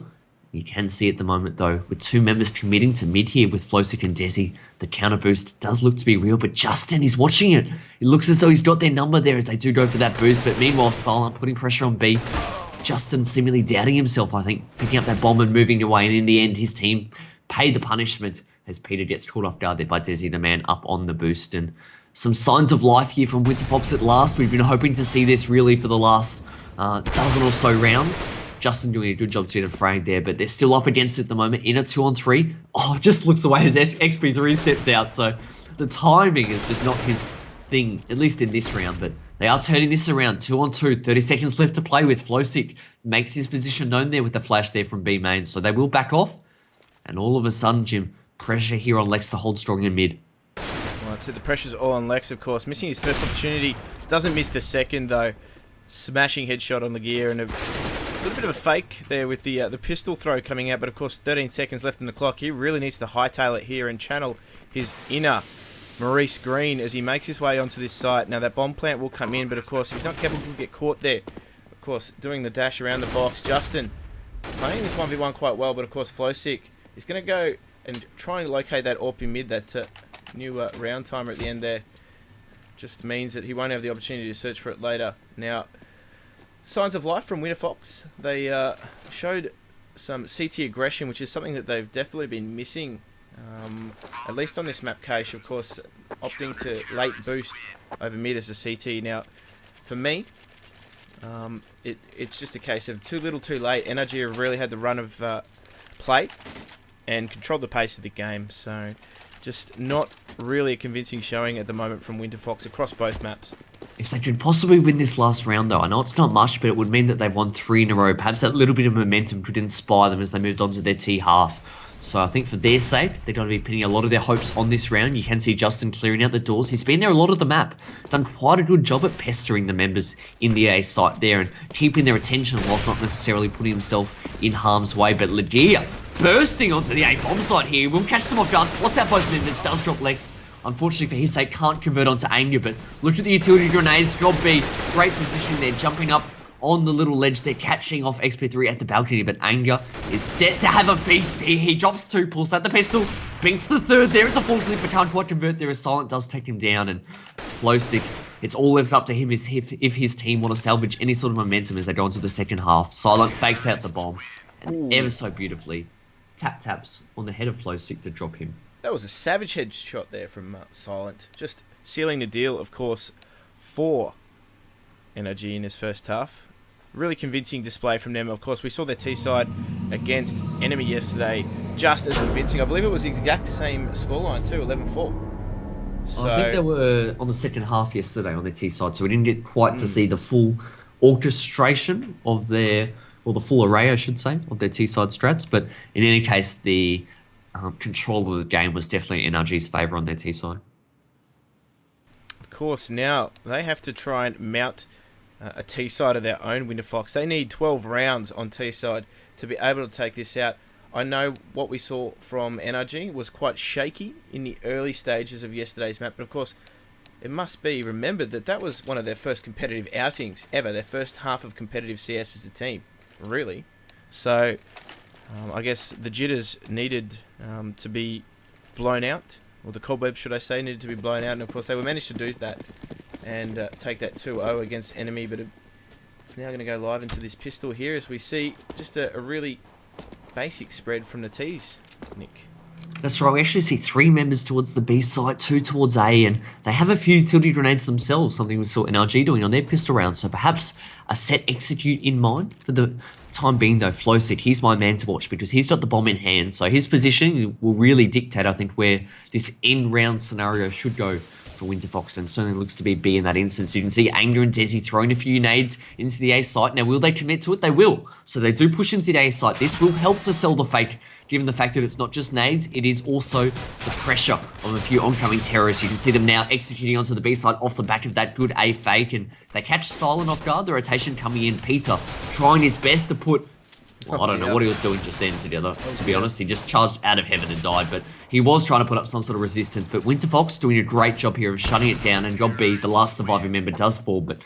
you can see at the moment though, with 2 members committing to mid here with Flowsick and Desi, the counter boost does look to be real, but Justin is watching it. It looks as though he's got their number there as they do go for that boost, but meanwhile Silent putting pressure on B. Justin seemingly doubting himself, I think, picking up that bomb and moving away, and in the end his team paid the punishment as Peter gets caught off guard there by Desi, the man up on the boost. And some signs of life here from Winterfox at last. We've been hoping to see this really for the last dozen or so rounds. Justin doing a good job to get a frag there, but they're still up against it at the moment in a 2 on 3. Oh, just looks away as XP3 steps out, so the timing is just not his thing, at least in this round, but they are turning this around. 2 on 2, 30 seconds left to play with. Flowsick makes his position known there with the flash there from B main, so they will back off, and all of a sudden, Jim, pressure here on Lex to hold strong in mid. Well, that's it. The pressure's all on Lex, of course. Missing his first opportunity. Doesn't miss the second, though. Smashing headshot on the gear, and a little bit of a fake there with the pistol throw coming out, but of course 13 seconds left in the clock. He really needs to hightail it here and channel his inner Maurice Green as he makes his way onto this site. Now that bomb plant will come in, but of course if he's not careful he'll get caught there. Of course doing the dash around the box. Justin playing this 1v1 quite well, but of course Flowsick is going to go and try and locate that AWP in mid. That new round timer at the end there just means that he won't have the opportunity to search for it later. Now, signs of life from Winterfox. They showed some CT aggression, which is something that they've definitely been missing, at least on this map cache. Of course, opting to late boost over mid as a CT. Now, for me, it's just a case of too little too late. NRG have really had the run of play and controlled the pace of the game. So, just not really a convincing showing at the moment from Winterfox across both maps. If they could possibly win this last round, though, I know it's not much, but it would mean that they've won 3 in a row. Perhaps that little bit of momentum could inspire them as they moved on to their T half. So I think for their sake, they're going to be pinning a lot of their hopes on this round. You can see Justin clearing out the doors. He's been there a lot of the map. Done quite a good job at pestering the members in the A site there and keeping their attention whilst not necessarily putting himself in harm's way. But Lagia bursting onto the A bomb site here. Will catch them off guard. Spots out both members. Does drop Lex. Unfortunately for his sake, can't convert onto Anger, but look at the utility grenades. Job B, great positioning there, jumping up on the little ledge there, catching off XP3 at the balcony, but Anger is set to have a feast here. He drops 2, pulls out the pistol, binks the 3rd there at the 4th clip, but can't quite convert there as Silent does take him down, and Flowsick, it's all left up to him if his team want to salvage any sort of momentum as they go into the second half. Silent fakes out the bomb, and ever so beautifully, taps on the head of Flowsick to drop him. That was a savage headshot there from Silent. Just sealing the deal, of course, for NRG in his first half. Really convincing display from them. Of course, we saw their T-side against Enemy yesterday. Just as convincing. I believe it was the exact same scoreline too, 11-4. So, I think they were on the second half yesterday on their T-side, so we didn't get quite to see the full orchestration of their, or the full array, I should say, of their T-side strats. But in any case, the control of the game was definitely in NRG's favour on their T-side. Of course, now they have to try and mount a T-side of their own, Winterfox. They need 12 rounds on T-side to be able to take this out. I know what we saw from NRG was quite shaky in the early stages of yesterday's map, but of course, it must be remembered that that was one of their first competitive outings ever, their first half of competitive CS as a team, really. So, I guess the jitters needed to be blown out, or the cobwebs, should I say, needed to be blown out, and of course they were managed to do that and take that 2-0 against enemy, but it's now going to go live into this pistol here as we see just a really basic spread from the T's, Nick. That's right, we actually see 3 members towards the B side, 2 towards A, and they have a few utility grenades themselves, something we saw NRG doing on their pistol round, so perhaps a set execute in mind. For the time being though, Flowseed, he's my man to watch because he's got the bomb in hand, so his position will really dictate, I think, where this end round scenario should go for Winterfox, and certainly looks to be B in that instance. You can see Anger and Desi throwing a few nades into the A site. Now, will they commit to it? They will. So they do push into the A site. This will help to sell the fake, given the fact that it's not just nades, it is also the pressure of a few oncoming terrorists. You can see them now executing onto the B side off the back of that good A fake, and they catch Silent off guard. The rotation coming in. Peter trying his best to put... Well, I don't know what he was doing just then, to be honest. He just charged out of heaven and died, but he was trying to put up some sort of resistance. But Winterfox doing a great job here of shutting it down, and God B, the last surviving member does fall, but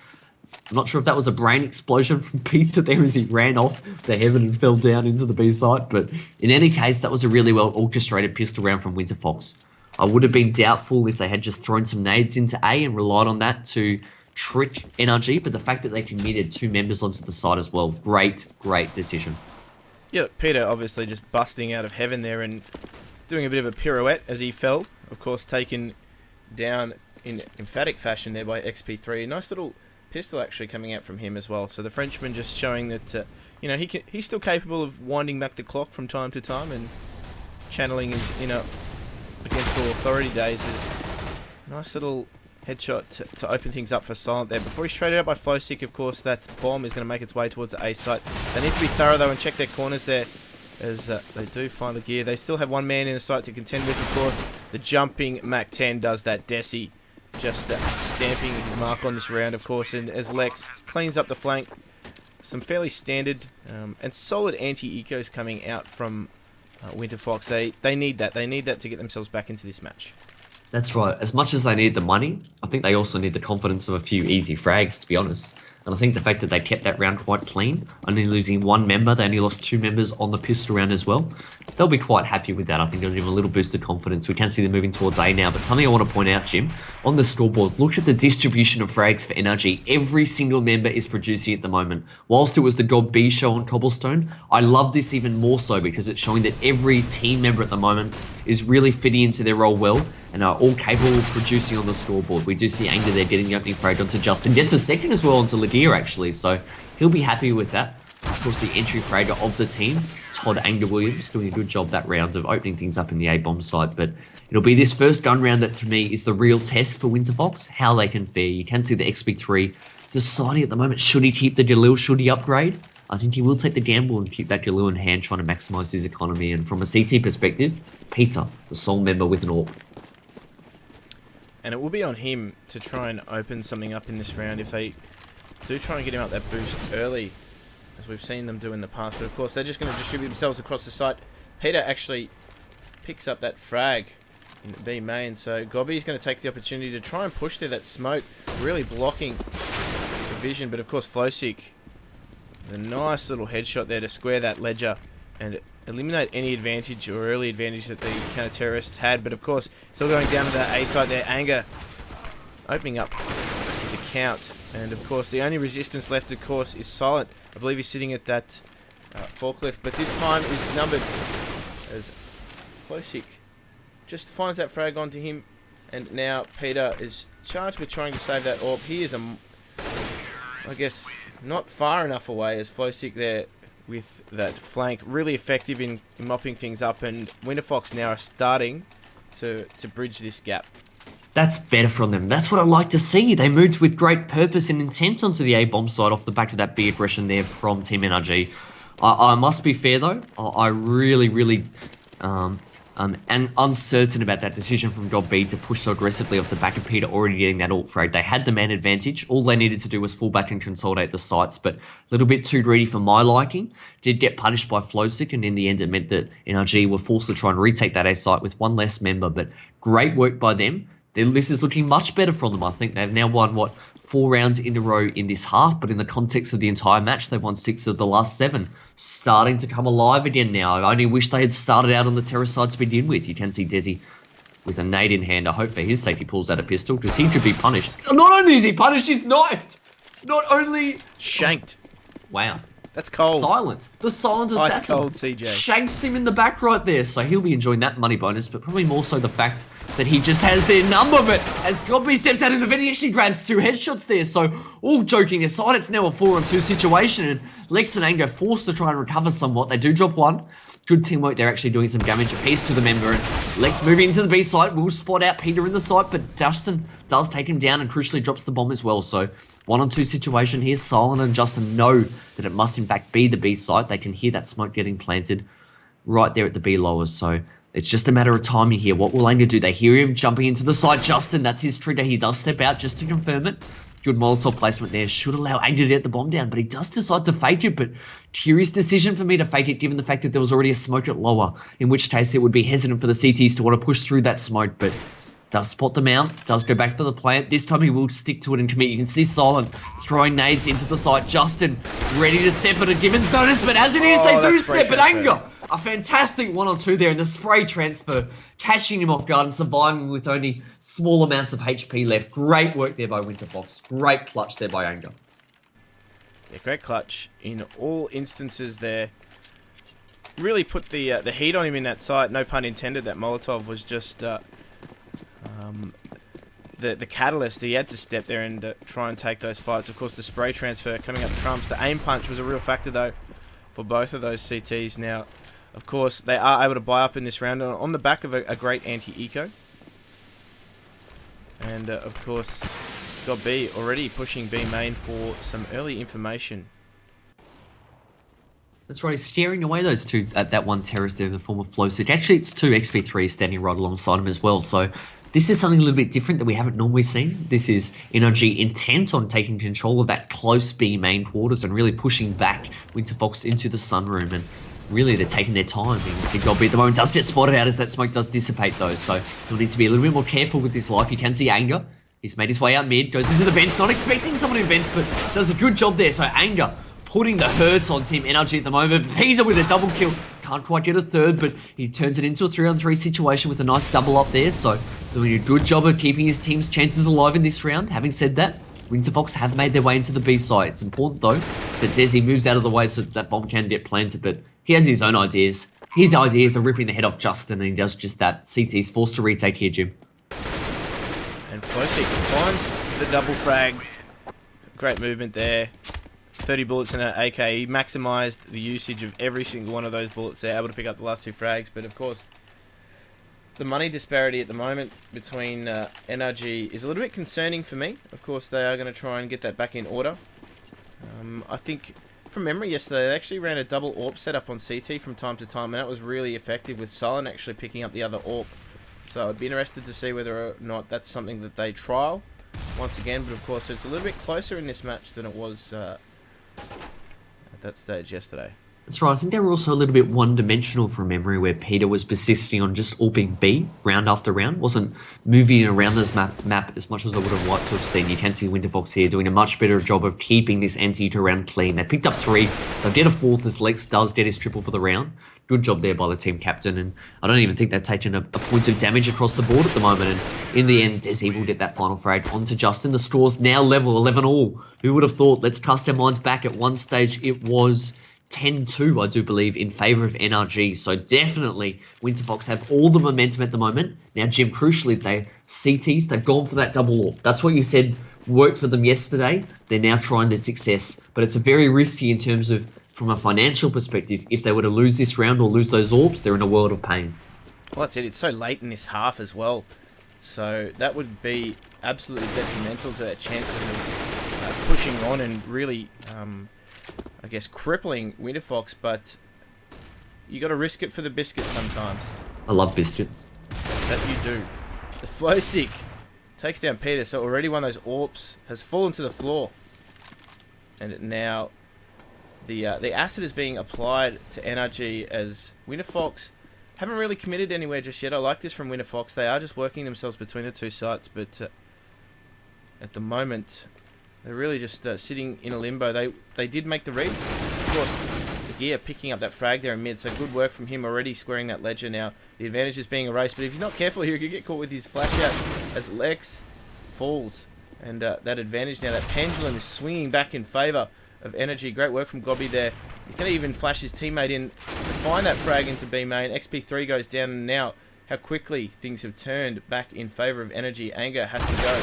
I'm not sure if that was a brain explosion from Peter there as he ran off the heaven and fell down into the B site. But in any case, that was a really well orchestrated pistol round from Winterfox. I would have been doubtful if they had just thrown some nades into A and relied on that to trick NRG, but the fact that they committed 2 members onto the side as well, great decision. Yeah, Peter obviously just busting out of heaven there and doing a bit of a pirouette as he fell. Of course, taken down in emphatic fashion there by XP3. A nice little pistol actually coming out from him as well. So the Frenchman just showing that, he's still capable of winding back the clock from time to time and channeling his inner against all authority days. Nice little headshot to open things up for Silent there. Before he's traded out by Flowseek, of course, that bomb is going to make its way towards the A site. They need to be thorough, though, and check their corners there as they do find the gear. They still have 1 man in the site to contend with, of course. The jumping Mac-10 does that. Desi just stamping his mark on this round, of course, and as Lex cleans up the flank. Some fairly standard and solid anti-ecos coming out from Winterfox. They need that. They need that to get themselves back into this match. That's right. As much as they need the money, I think they also need the confidence of a few easy frags, to be honest. And I think the fact that they kept that round quite clean, only losing 1 member, they only lost 2 members on the pistol round as well. They'll be quite happy with that. I think it'll give them a little boost of confidence. We can see them moving towards A now, but something I want to point out, Jim, on the scoreboard, look at the distribution of frags for NRG. Every single member is producing at the moment. Whilst it was the God B show on Cobblestone, I love this even more so because it's showing that every team member at the moment is really fitting into their role well and are all capable of producing on the scoreboard. We do see Anger there getting the opening frag onto Justin. Gets a second as well onto Ladir, actually, so he'll be happy with that. Of course, the entry fragger of the team, Todd Anger Williams, doing a good job that round of opening things up in the A-bomb site. But it'll be this first gun round that, to me, is the real test for Winterfox, how they can fare. You can see the XP3 deciding at the moment, should he keep the Jalil, should he upgrade? I think he will take the gamble and keep that Jalil in hand, trying to maximise his economy. And from a CT perspective, Peter, the sole member with an AWP. And it will be on him to try and open something up in this round if they do try and get him out that boost early, as we've seen them do in the past. But of course, they're just going to distribute themselves across the site. Peter actually picks up that frag in the B main, so Gobby's going to take the opportunity to try and push there. That smoke really blocking the vision, but of course, Flowseek, a nice little headshot there to square that ledger and eliminate any advantage or early advantage that the counter-terrorists had. But of course, still going down to that A site there. Anger opening up his account. And of course, the only resistance left, of course, is Silent. I believe he's sitting at that forklift. But this time is numbered as Flowseek just finds that frag onto him. And now Peter is charged with trying to save that AWP. He is, I guess, not far enough away as Flowseek there with that flank, really effective in mopping things up, and Winterfox now are starting to bridge this gap. That's better from them. That's what I like to see. They moved with great purpose and intent onto the A-bomb side off the back of that B aggression there from Team NRG. I must be fair though. I really and uncertain about that decision from Job B to push so aggressively off the back of Peter already getting that ult frag. They had the man advantage. All they needed to do was fall back and consolidate the sites, but a little bit too greedy for my liking. Did get punished by Flowsick, and in the end it meant that NRG were forced to try and retake that A site with one less member, but great work by them. This is looking much better from them. I think they've now won, 4 rounds in a row in this half, but in the context of the entire match, they've won 6 of the last 7. Starting to come alive again now. I only wish they had started out on the terrace side to begin with. You can see Desi with a nade in hand. I hope for his sake he pulls out a pistol, because he could be punished. Not only is he punished, he's knifed! Not only... Shanked. Wow. That's cold. Silent. The silent assassin. Ice cold, CJ. Shanks him in the back right there, so he'll be enjoying that money bonus, but probably more so the fact that he just has their number. But as Godby steps out in the vent, he actually grabs 2 headshots there. So all joking aside, it's now a 4-on-2 situation, and Lex and Ango forced to try and recover somewhat. They do drop 1. Good teamwork. They're actually doing some damage apiece to the member, and Lex moving into the B site will spot out Peter in the site, but Justin does take him down and crucially drops the bomb as well. So 1-on-2 situation here. Silent and Justin know that it must in fact be the B site. They can hear that smoke getting planted right there at the B lowers. So it's just a matter of timing here. What will Anger do? They hear him jumping into the site. Justin, that's his trigger. He does step out just to confirm it. Good Molotov placement there. Should allow Anger to get the bomb down, but he does decide to fake it. But curious decision for me to fake it, given the fact that there was already a smoke at lower, in which case it would be hesitant for the CTs to want to push through that smoke, but does spot them out, does go back for the plant. This time he will stick to it and commit. You can see Silent throwing nades into the site. Justin ready to step at a given's notice, but as it is, they do step at Anger. A fantastic 1-on-2 there, and the spray transfer catching him off guard and surviving with only small amounts of HP left. Great work there by Winterfox. Great clutch there by Anger. Yeah, great clutch in all instances there. Really put the heat on him in that site. No pun intended. That Molotov was just the catalyst. He had to step there and try and take those fights. Of course, the spray transfer coming up trumps. The aim punch was a real factor though for both of those CTs. Now, of course, they are able to buy up in this round on the back of a great anti-eco. And, of course, got B already pushing B main for some early information. That's right, he's scaring away those 2 at that 1 terrace there in the form of Flowsick. Actually, it's 2 XP3 standing right alongside him as well. So this is something a little bit different that we haven't normally seen. This is NRG intent on taking control of that close B main quarters and really pushing back Winterfox into the sunroom, and really they're taking their time. You can see Godby at the moment does get spotted out as that smoke does dissipate though, so he'll need to be a little bit more careful with his life. You can see Anger. He's made his way out mid, goes into the vents, not expecting someone in vents, but does a good job there. So Anger putting the hurts on Team NRG at the moment. Peter with a double kill. Can't quite get a third, but he turns it into a 3-on-3 situation with a nice double up there. So doing a good job of keeping his team's chances alive in this round. Having said that, Winterfox have made their way into the B side. It's important though that Desi moves out of the way so that bomb can get planted, but he has his own ideas. His ideas are ripping the head off Justin, and he does just that. CT's forced to retake here, Jim. And Flowsick finds the double frag. Great movement there. 30 bullets in an AK. He maximised the usage of every single one of those bullets there, able to pick up the last 2 frags. But of course, the money disparity at the moment between NRG is a little bit concerning for me. Of course, they are going to try and get that back in order. I think, from memory yesterday, they actually ran a double AWP setup on CT from time to time, and that was really effective with Silent actually picking up the other AWP. So I'd be interested to see whether or not that's something that they trial once again. But of course, it's a little bit closer in this match than it was at that stage yesterday. That's right. I think they were also a little bit one-dimensional from memory, where Peter was persisting on just AWPing B round after round. Wasn't moving around this map as much as I would have liked to have seen. You can see Winterfox here doing a much better job of keeping this anti-eco round clean. They picked up 3. They'll get a 4th as Lex does get his triple for the round. Good job there by the team captain, and I don't even think they've taken a point of damage across the board at the moment. And in the end, Desi will get that final frag onto Justin. The score's now level 11-all. Who would have thought? Let's cast our minds back. At one stage, it was 10-2, I do believe, in favour of NRG. So definitely, Winterfox have all the momentum at the moment. Now, Jim, crucially, they've gone for that double AWP. That's what you said worked for them yesterday. They're now trying their success. But it's very risky in terms of, from a financial perspective. If they were to lose this round or lose those AWPs, they're in a world of pain. Well, that's it. It's so late in this half as well. So that would be absolutely detrimental to their chances of pushing on and really, I guess, crippling Winterfox. But you got to risk it for the biscuit sometimes. I love biscuits. That you do. The flow stick takes down Peter. So already one of those AWPs has fallen to the floor, and now the acid is being applied to NRG as Winterfox haven't really committed anywhere just yet. I like this from Winterfox. They are just working themselves between the two sites, but at the moment, they're really just sitting in a limbo. They did make the read. Of course, the gear picking up that frag there in mid, so good work from him already squaring that ledger now. The advantage is being erased, but if he's not careful here, he could get caught with his flash out as Lex falls. And that advantage now, that pendulum is swinging back in favour of NRG. Great work from Gobby there. He's going to even flash his teammate in to find that frag into B main. XP3 goes down, and now how quickly things have turned back in favour of NRG. Anger has to go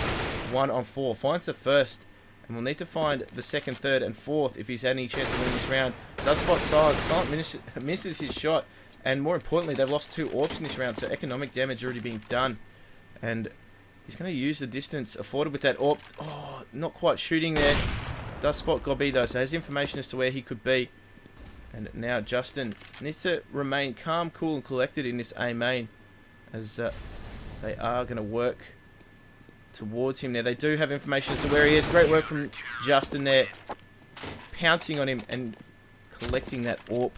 1 on 4. Finds the first, and we'll need to find the second, third, and fourth if he's had any chance to win this round. Does spot Silent. Silent misses his shot, and more importantly, they've lost 2 AWPs in this round, so economic damage already being done. And he's going to use the distance afforded with that AWP. Oh, not quite shooting there. Does spot Gobby though, so has information as to where he could be. And now Justin needs to remain calm, cool, and collected in this A main, as they are going to work towards him. Now they do have information as to where he is. Great work from Justin there, pouncing on him and collecting that AWP.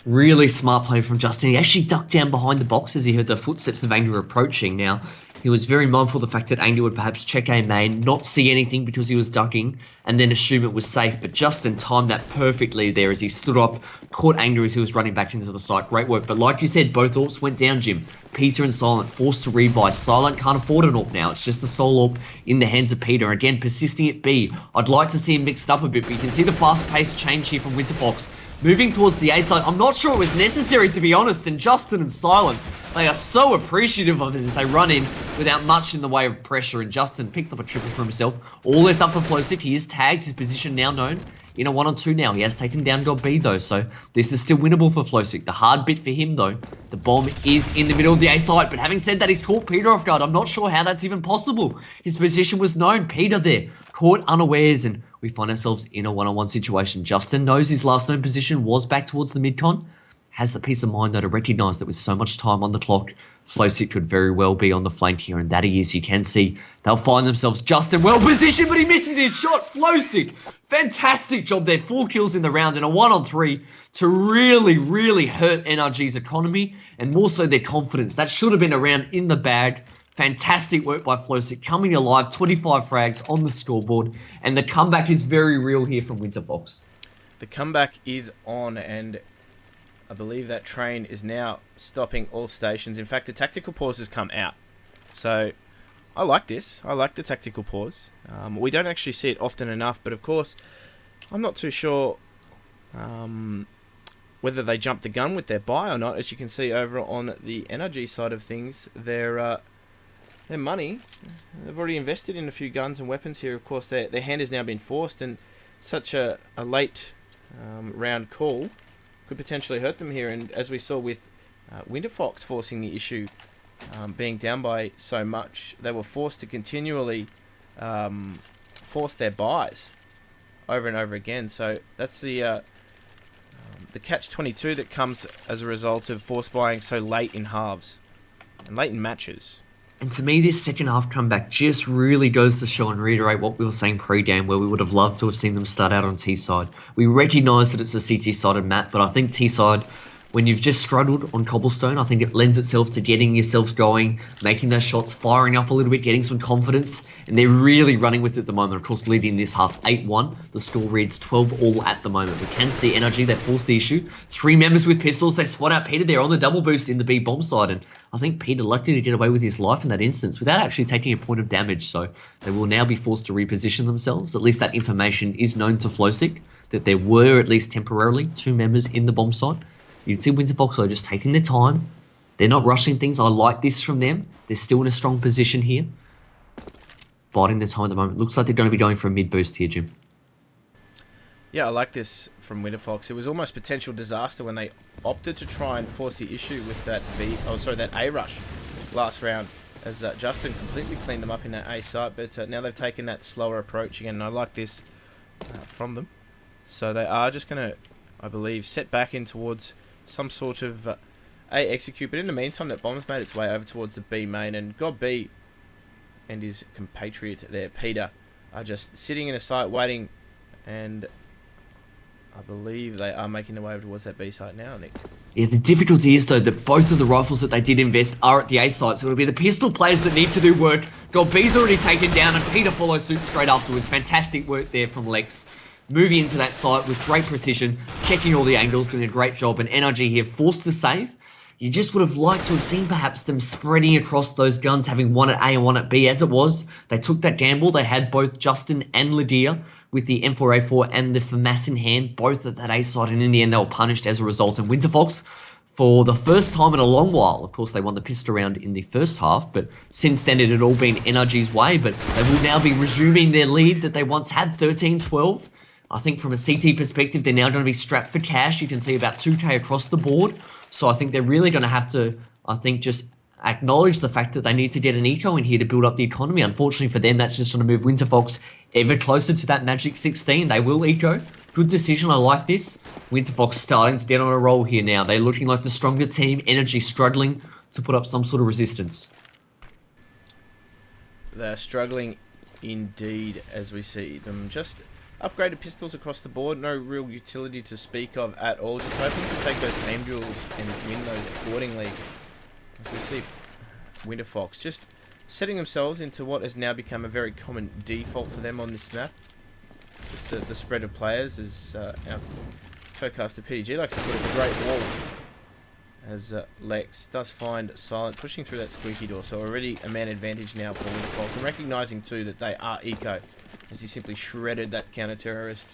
Really smart play from Justin. He actually ducked down behind the box as he heard the footsteps of Anger approaching. Now, he was very mindful of the fact that Anger would perhaps check A main, not see anything because he was ducking, and then assume it was safe. But Justin timed that perfectly there as he stood up, caught Anger as he was running back into the site. Great work. But like you said, both AWPs went down, Jim. Peter and Silent forced to rebuy. Silent can't afford an AWP now. It's just a solo AWP in the hands of Peter. Again, persisting at B. I'd like to see him mixed up a bit, but you can see the fast-paced change here from Winterfox. Moving towards the A side, I'm not sure it was necessary, to be honest, and Justin and Silent, they are so appreciative of it as they run in without much in the way of pressure, and Justin picks up a triple for himself. All left up for Flowstick. He is tagged, his position now known. In a 1-on-2 now. He has taken down God B though, so this is still winnable for Flowstick. The hard bit for him though, the bomb is in the middle of the A site, but having said that, he's caught Peter off guard. I'm not sure how that's even possible. His position was known. Peter there, caught unawares, and we find ourselves in a 1-on-1 situation. Justin knows his last known position was back towards the mid-con. Has the peace of mind though to recognise that with so much time on the clock, Flowstick could very well be on the flank here, and that he is. You can see they'll find themselves Justin well positioned, but he misses his shot. Flowstick, fantastic job there. 4 kills in the round in a 1-on-3 to really, really hurt NRG's economy and more so their confidence. That should have been a round in the bag. Fantastic work by Flowstick, coming alive, 25 frags on the scoreboard, and the comeback is very real here from Winterfox. The comeback is on, and I believe that train is now stopping all stations. In fact, the tactical pause has come out. So, I like this. I like the tactical pause. We don't actually see it often enough, but of course, I'm not too sure whether they jumped the gun with their buy or not. As you can see over on the NRG side of things, their money, they've already invested in a few guns and weapons here. Of course, their hand has now been forced, and such a late round call could potentially hurt them here. And as we saw with Winterfox forcing the issue, being down by so much, they were forced to continually force their buys over and over again. So that's the catch-22 that comes as a result of force buying so late in halves and late in matches. And to me, this second half comeback just really goes to show and reiterate what we were saying pre-game, where we would have loved to have seen them start out on T-side. We recognise that it's a CT-sided map, but I think T-side, when you've just struggled on Cobblestone, I think it lends itself to getting yourself going, making those shots, firing up a little bit, getting some confidence, and they're really running with it at the moment. Of course, leading this half 8-1. The score reads 12-all at the moment. We can see NRG, they forced the issue. 3 members with pistols, they spot out Peter there on the double boost in the B bomb side, and I think Peter luckily to get away with his life in that instance without actually taking a point of damage, so they will now be forced to reposition themselves. At least that information is known to Flowstick, that there were at least temporarily 2 members in the bomb site. You can see Winterfox are just taking their time. They're not rushing things. I like this from them. They're still in a strong position here. Biding their time at the moment. Looks like they're going to be going for a mid boost here, Jim. Yeah, I like this from Winterfox. It was almost potential disaster when they opted to try and force the issue with that that A rush last round. as Justin completely cleaned them up in that A site, but now they've taken that slower approach again, and I like this from them. So they are just going to, I believe, set back in towards some sort of A execute, but in the meantime that bomb's made its way over towards the B main, and God B and his compatriot there, Peter, are just sitting in a site waiting, and I believe they are making their way over towards that B site now, Nick. Yeah, the difficulty is, though, that both of the rifles that they did invest are at the A site, so it'll be the pistol players that need to do work. God B's already taken down, and Peter follows suit straight afterwards. Fantastic work there from Lex. Moving into that site with great precision, checking all the angles, doing a great job, and NRG here forced to save. You just would have liked to have seen perhaps them spreading across those guns, having one at A and one at B. As it was, they took that gamble. They had both Justin and Lydia with the M4A4 and the FAMAS in hand, both at that A side, and in the end they were punished as a result. And Winterfox, for the first time in a long while, of course they won the pistol round in the first half, but since then it had all been NRG's way, but they will now be resuming their lead that they once had, 13-12. I think from a CT perspective, they're now going to be strapped for cash. You can see about 2K across the board. So I think they're really going to have to, I think, just acknowledge the fact that they need to get an eco in here to build up the economy. Unfortunately for them, that's just going to move Winterfox ever closer to that magic 16. They will eco. Good decision. I like this. Winterfox starting to get on a roll here now. They're looking like the stronger team. NRG struggling to put up some sort of resistance. They're struggling indeed, as we see them just upgraded pistols across the board, no real utility to speak of at all. Just hoping to take those aim duels and win those accordingly. As we see Winterfox just setting themselves into what has now become a very common default for them on this map. Just the spread of players, as our co-caster PDG likes to put it, the Great Wall. As Lex does find Silent pushing through that squeaky door, so already a man advantage now for Winterfox, and recognising too that they are eco, as he simply shredded that counter-terrorist.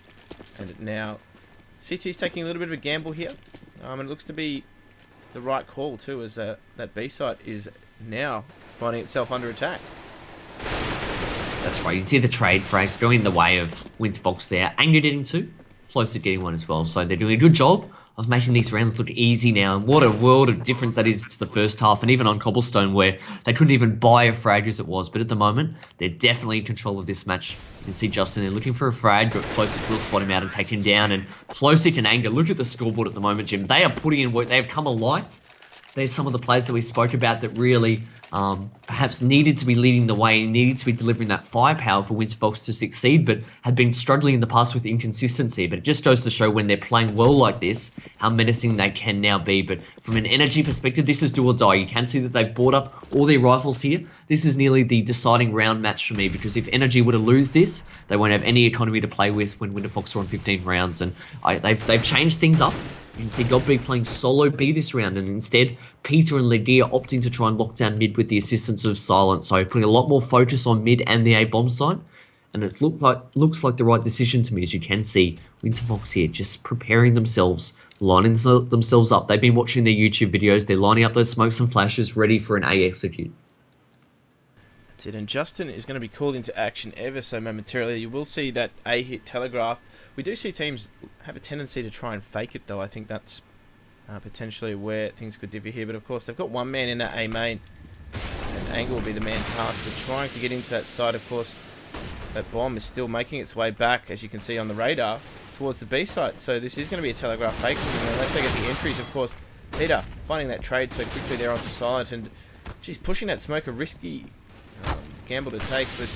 And now CT's taking a little bit of a gamble here, and it looks to be the right call too, as that B site is now finding itself under attack. That's right, you can see the trade frags going in the way of Winterfox there. Anger getting two, Floaster getting one as well, so they're doing a good job of making these rounds look easy now, and what a world of difference that is to the first half, and even on Cobblestone where they couldn't even buy a frag as it was, but at the moment they're definitely in control of this match. You can see Justin there looking for a frag, but Flosic will spot him out and take him down, and Flosic and Anger, look at the scoreboard at the moment, Jim. They are putting in work. They have come alight. There's some of the players that we spoke about that really perhaps needed to be leading the way, needed to be delivering that firepower for Winterfox to succeed, but had been struggling in the past with inconsistency. But it just goes to show when they're playing well like this, how menacing they can now be. But from an NRG perspective, this is do or die. You can see that they've bought up all their rifles here. This is nearly the deciding round match for me, because if NRG were to lose this, they won't have any economy to play with when Winterfox are on 15 rounds. And they've changed things up. You can see God B playing solo B this round, and instead Peter and Lydia opting to try and lock down mid with the assistance of Silent. So putting a lot more focus on mid and the A bomb side, and it looks like the right decision to me. As you can see, Winterfox here just preparing themselves, lining themselves up. They've been watching their YouTube videos. They're lining up those smokes and flashes, ready for an A execute. That's it, and Justin is going to be called into action ever so momentarily. You will see that A hit telegraph. We do see teams have a tendency to try and fake it, though. I think that's potentially where things could differ here. But of course, they've got one man in that A main, and Angle will be the man tasked for trying to get into that side. Of course, that bomb is still making its way back, as you can see on the radar, towards the B site. So this is going to be a telegraph fake, unless they get the entries. Of course, Peter finding that trade so quickly there onto Silent, and she's pushing that smoke, a risky gamble to take, but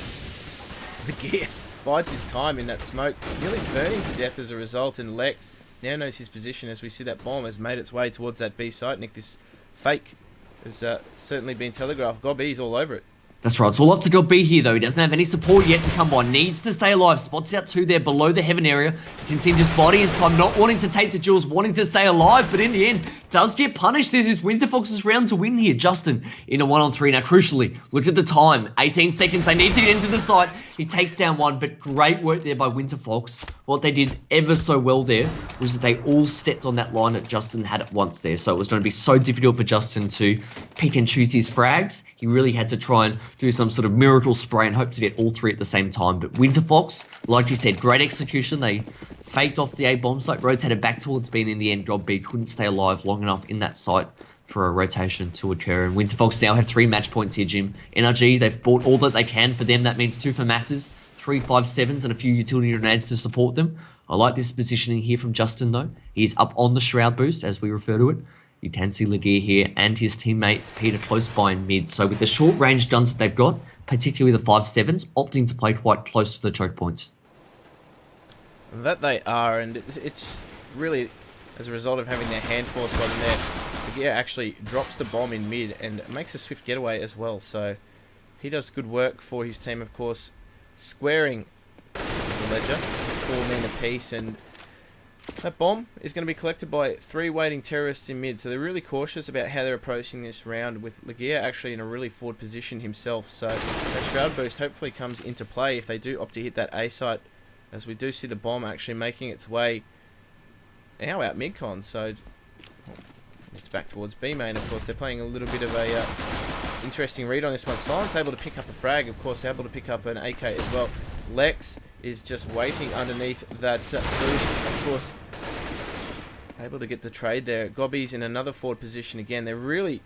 the gear bides his time in that smoke, nearly burning to death as a result, and Lex now knows his position as we see that bomb has made its way towards that B site. Nick, this fake has certainly been telegraphed. Gobby's all over it. That's right, it's all up to God B here though. He doesn't have any support yet to come by. Needs to stay alive. Spots out two there below the heaven area. You can see him just biding his time, not wanting to take the duels, wanting to stay alive, but in the end, does get punished. This is Winterfox's round to win here. Justin in a 1-on-3. Now, crucially, look at the time. 18 seconds. They need to get into the site. He takes down one, but great work there by Winterfox. What they did ever so well there was that they all stepped on that line that Justin had at once there. So it was going to be so difficult for Justin to pick and choose his frags. He really had to try and do some sort of miracle spray and hope to get all three at the same time. But Winterfox, like you said, great execution. They faked off the A bomb site, rotated back towards B, and in the end, God B couldn't stay alive long enough in that site for a rotation to occur. And Winterfox now have 3 match points here, Jim. NRG, they've bought all that they can for them. That means 2 for masses, 3 5.7s, and a few utility grenades to support them. I like this positioning here from Justin, though. He's up on the Shroud boost, as we refer to it. You can see Laguerre here and his teammate Peter close by in mid. So with the short range guns that they've got, particularly the 5.7s, opting to play quite close to the choke points. That they are, and it's really as a result of having their hand force got in there. Laguerre actually drops the bomb in mid and makes a swift getaway as well. So he does good work for his team, of course, squaring the ledger, 4 men apiece, and that bomb is going to be collected by 3 waiting terrorists in mid, so they're really cautious about how they're approaching this round, with Laguerre actually in a really forward position himself. So that Shroud boost hopefully comes into play if they do opt to hit that A site, as we do see the bomb actually making its way now out mid-con. So it's back towards B main. Of course, they're playing a little bit of a interesting read on this one. Silence able to pick up a frag, of course, able to pick up an AK as well. Lex is just waiting underneath that boost, of course, able to get the trade there. Gobby's in another forward position again. They're really...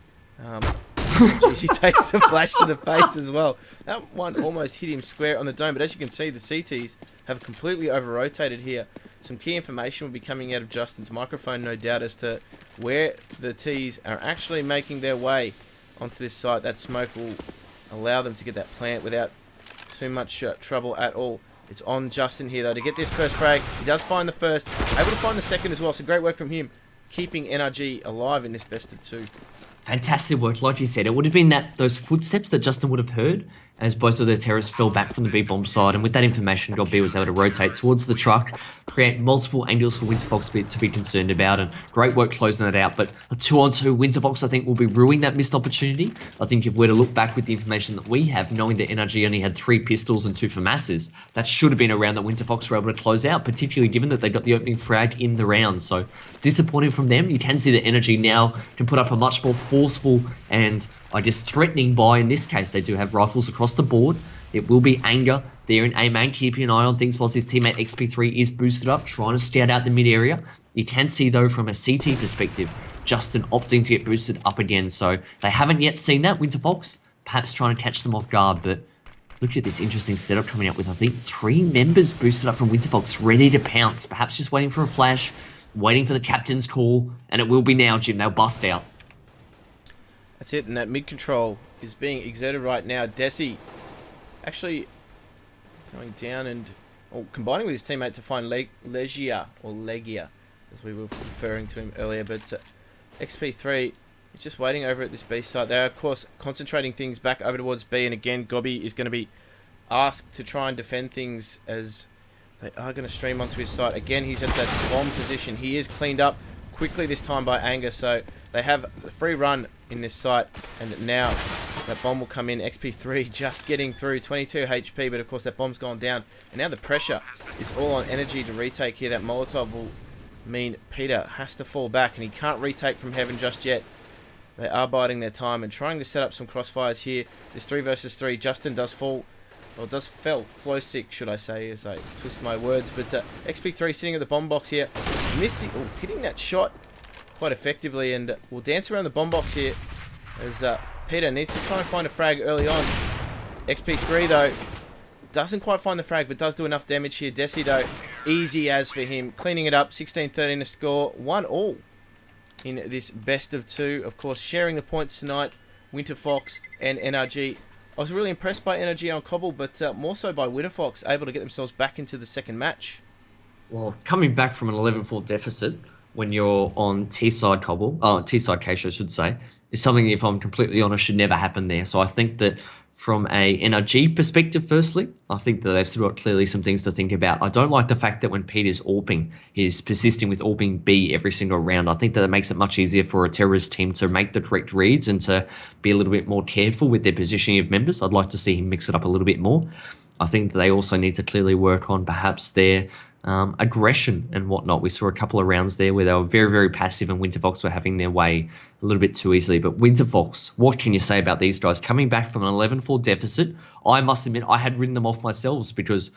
Geez, he takes a flash to the face as well. That one almost hit him square on the dome, but as you can see, the CTs have completely over-rotated here. Some key information will be coming out of Justin's microphone, no doubt, as to where the Ts are actually making their way onto this site. That smoke will allow them to get that plant without too much trouble at all. It's on Justin here, though, to get this first frag. He does find the first, able to find the second as well, so great work from him, keeping NRG alive in this best of 2. Fantastic work, like you said. It would have been those footsteps that Justin would have heard as both of the terrorists fell back from the B-bomb side, and with that information, God B was able to rotate towards the truck, create multiple angles for Winterfox to be concerned about, and great work closing that out. But a 2-on-2, Winterfox, I think, will be ruining that missed opportunity. I think if we're to look back with the information that we have, knowing that NRG only had 3 pistols and 2 for masses, that should have been a round that Winterfox were able to close out, particularly given that they got the opening frag in the round. So disappointing from them. You can see that NRG now can put up a much more forceful and, I guess, threatening buy. In this case, they do have rifles across the board. It will be Anger there in A main, keeping an eye on things whilst his teammate XP3 is boosted up, trying to scout out the mid area. You can see, though, from a CT perspective, Justin opting to get boosted up again. So they haven't yet seen that, Winterfox, perhaps trying to catch them off guard. But look at this interesting setup coming up with, I think, 3 members boosted up from Winterfox, ready to pounce, perhaps just waiting for a flash, waiting for the captain's call, and it will be now, Jim. They'll bust out. That's it, and that mid-control is being exerted right now. Desi actually going down and combining with his teammate to find Legia, or Legia, as we were referring to him earlier. But XP3 is just waiting over at this B site. They're, of course, concentrating things back over towards B, and again, Gobby is going to be asked to try and defend things as they are going to stream onto his site. Again, he's at that bomb position. He is cleaned up quickly this time by Anger, so they have a free run in this site, and now that bomb will come in. XP3 just getting through, 22 HP, but of course that bomb's gone down, and now the pressure is all on NRG to retake here. That Molotov will mean Peter has to fall back, and he can't retake from heaven just yet. They are biding their time and trying to set up some crossfires here. This 3 versus 3. Justin does fall, or does fell, flow stick, should I say, as I twist my words. But XP3 sitting at the bomb box here, missing, hitting that shot quite effectively, and we'll dance around the bomb box here as Peter needs to try and find a frag early on. XP3, though, doesn't quite find the frag, but does do enough damage here. Desi, though, easy as for him, cleaning it up. 16-13 to score, 1-all in this best of 2. Of course, sharing the points tonight, Winterfox and NRG. I was really impressed by NRG on Cobble, but more so by Winterfox, able to get themselves back into the second match. Well, coming back from an 11-4 deficit when you're on T-side Cobble, T-side Cache, I should say, is something, if I'm completely honest, should never happen there. So I think that from a NRG perspective, firstly, I think that they've still got clearly some things to think about. I don't like the fact that when Peter's AWPing, he's persisting with AWPing B every single round. I think that it makes it much easier for a terrorist team to make the correct reads and to be a little bit more careful with their positioning of members. I'd like to see him mix it up a little bit more. I think that they also need to clearly work on perhaps their aggression and whatnot. We saw a couple of rounds there where they were very, very passive, and Winterfox were having their way a little bit too easily. But Winterfox, what can you say about these guys? Coming back from an 11-4 deficit, I must admit I had written them off myself because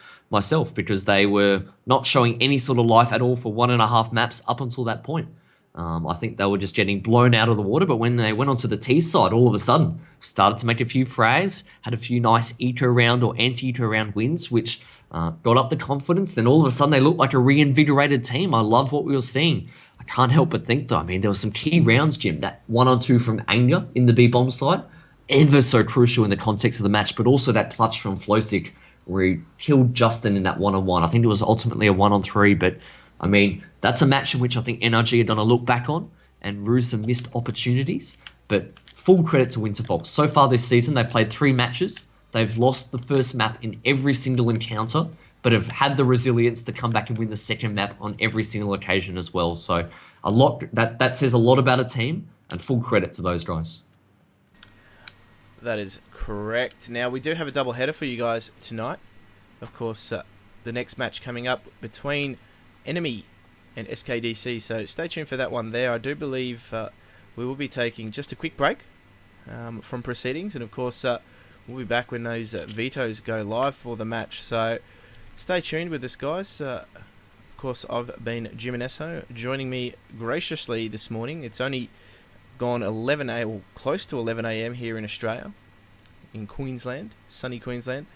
they were not showing any sort of life at all for 1.5 maps up until that point. I think they were just getting blown out of the water, but when they went onto the T side, all of a sudden started to make a few frays, had a few nice eco round or anti-eco round wins, which got up the confidence. Then all of a sudden they looked like a reinvigorated team. I love what we were seeing. I can't help but think though. I mean, there were some key rounds, Jim. That 1-on-2 from Anger in the B bomb side, ever so crucial in the context of the match, but also that clutch from Flosic where he killed Justin in that 1-on-1. I think it was ultimately a 1-on-3, but I mean, that's a match in which I think NRG are going to look back on and rue some missed opportunities. But full credit to Winterfox. So far this season, they've played 3 matches. They've lost the first map in every single encounter, but have had the resilience to come back and win the second map on every single occasion as well. So a lot that says a lot about a team, and full credit to those guys. That is correct. Now, we do have a double header for you guys tonight. Of course, the next match coming up between Enemy and SKDC, so stay tuned for that one there. I do believe we will be taking just a quick break from proceedings, and of course we'll be back when those vetoes go live for the match, so stay tuned with us, guys. Of course, I've been Jim Inesso. Joining me graciously this morning, it's only gone 11 a.m. or close to 11 a.m. here in Australia, in Queensland, sunny Queensland.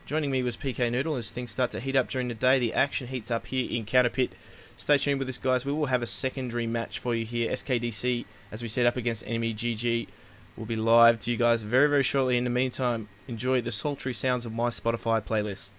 Joining me was PK Noodle. As things start to heat up during the day, the action heats up here in CounterPit. Stay tuned with us, guys. We will have a secondary match for you here. SKDC, as we set up against Enemy GG, will be live to you guys very, very shortly. In the meantime, enjoy the sultry sounds of my Spotify playlist.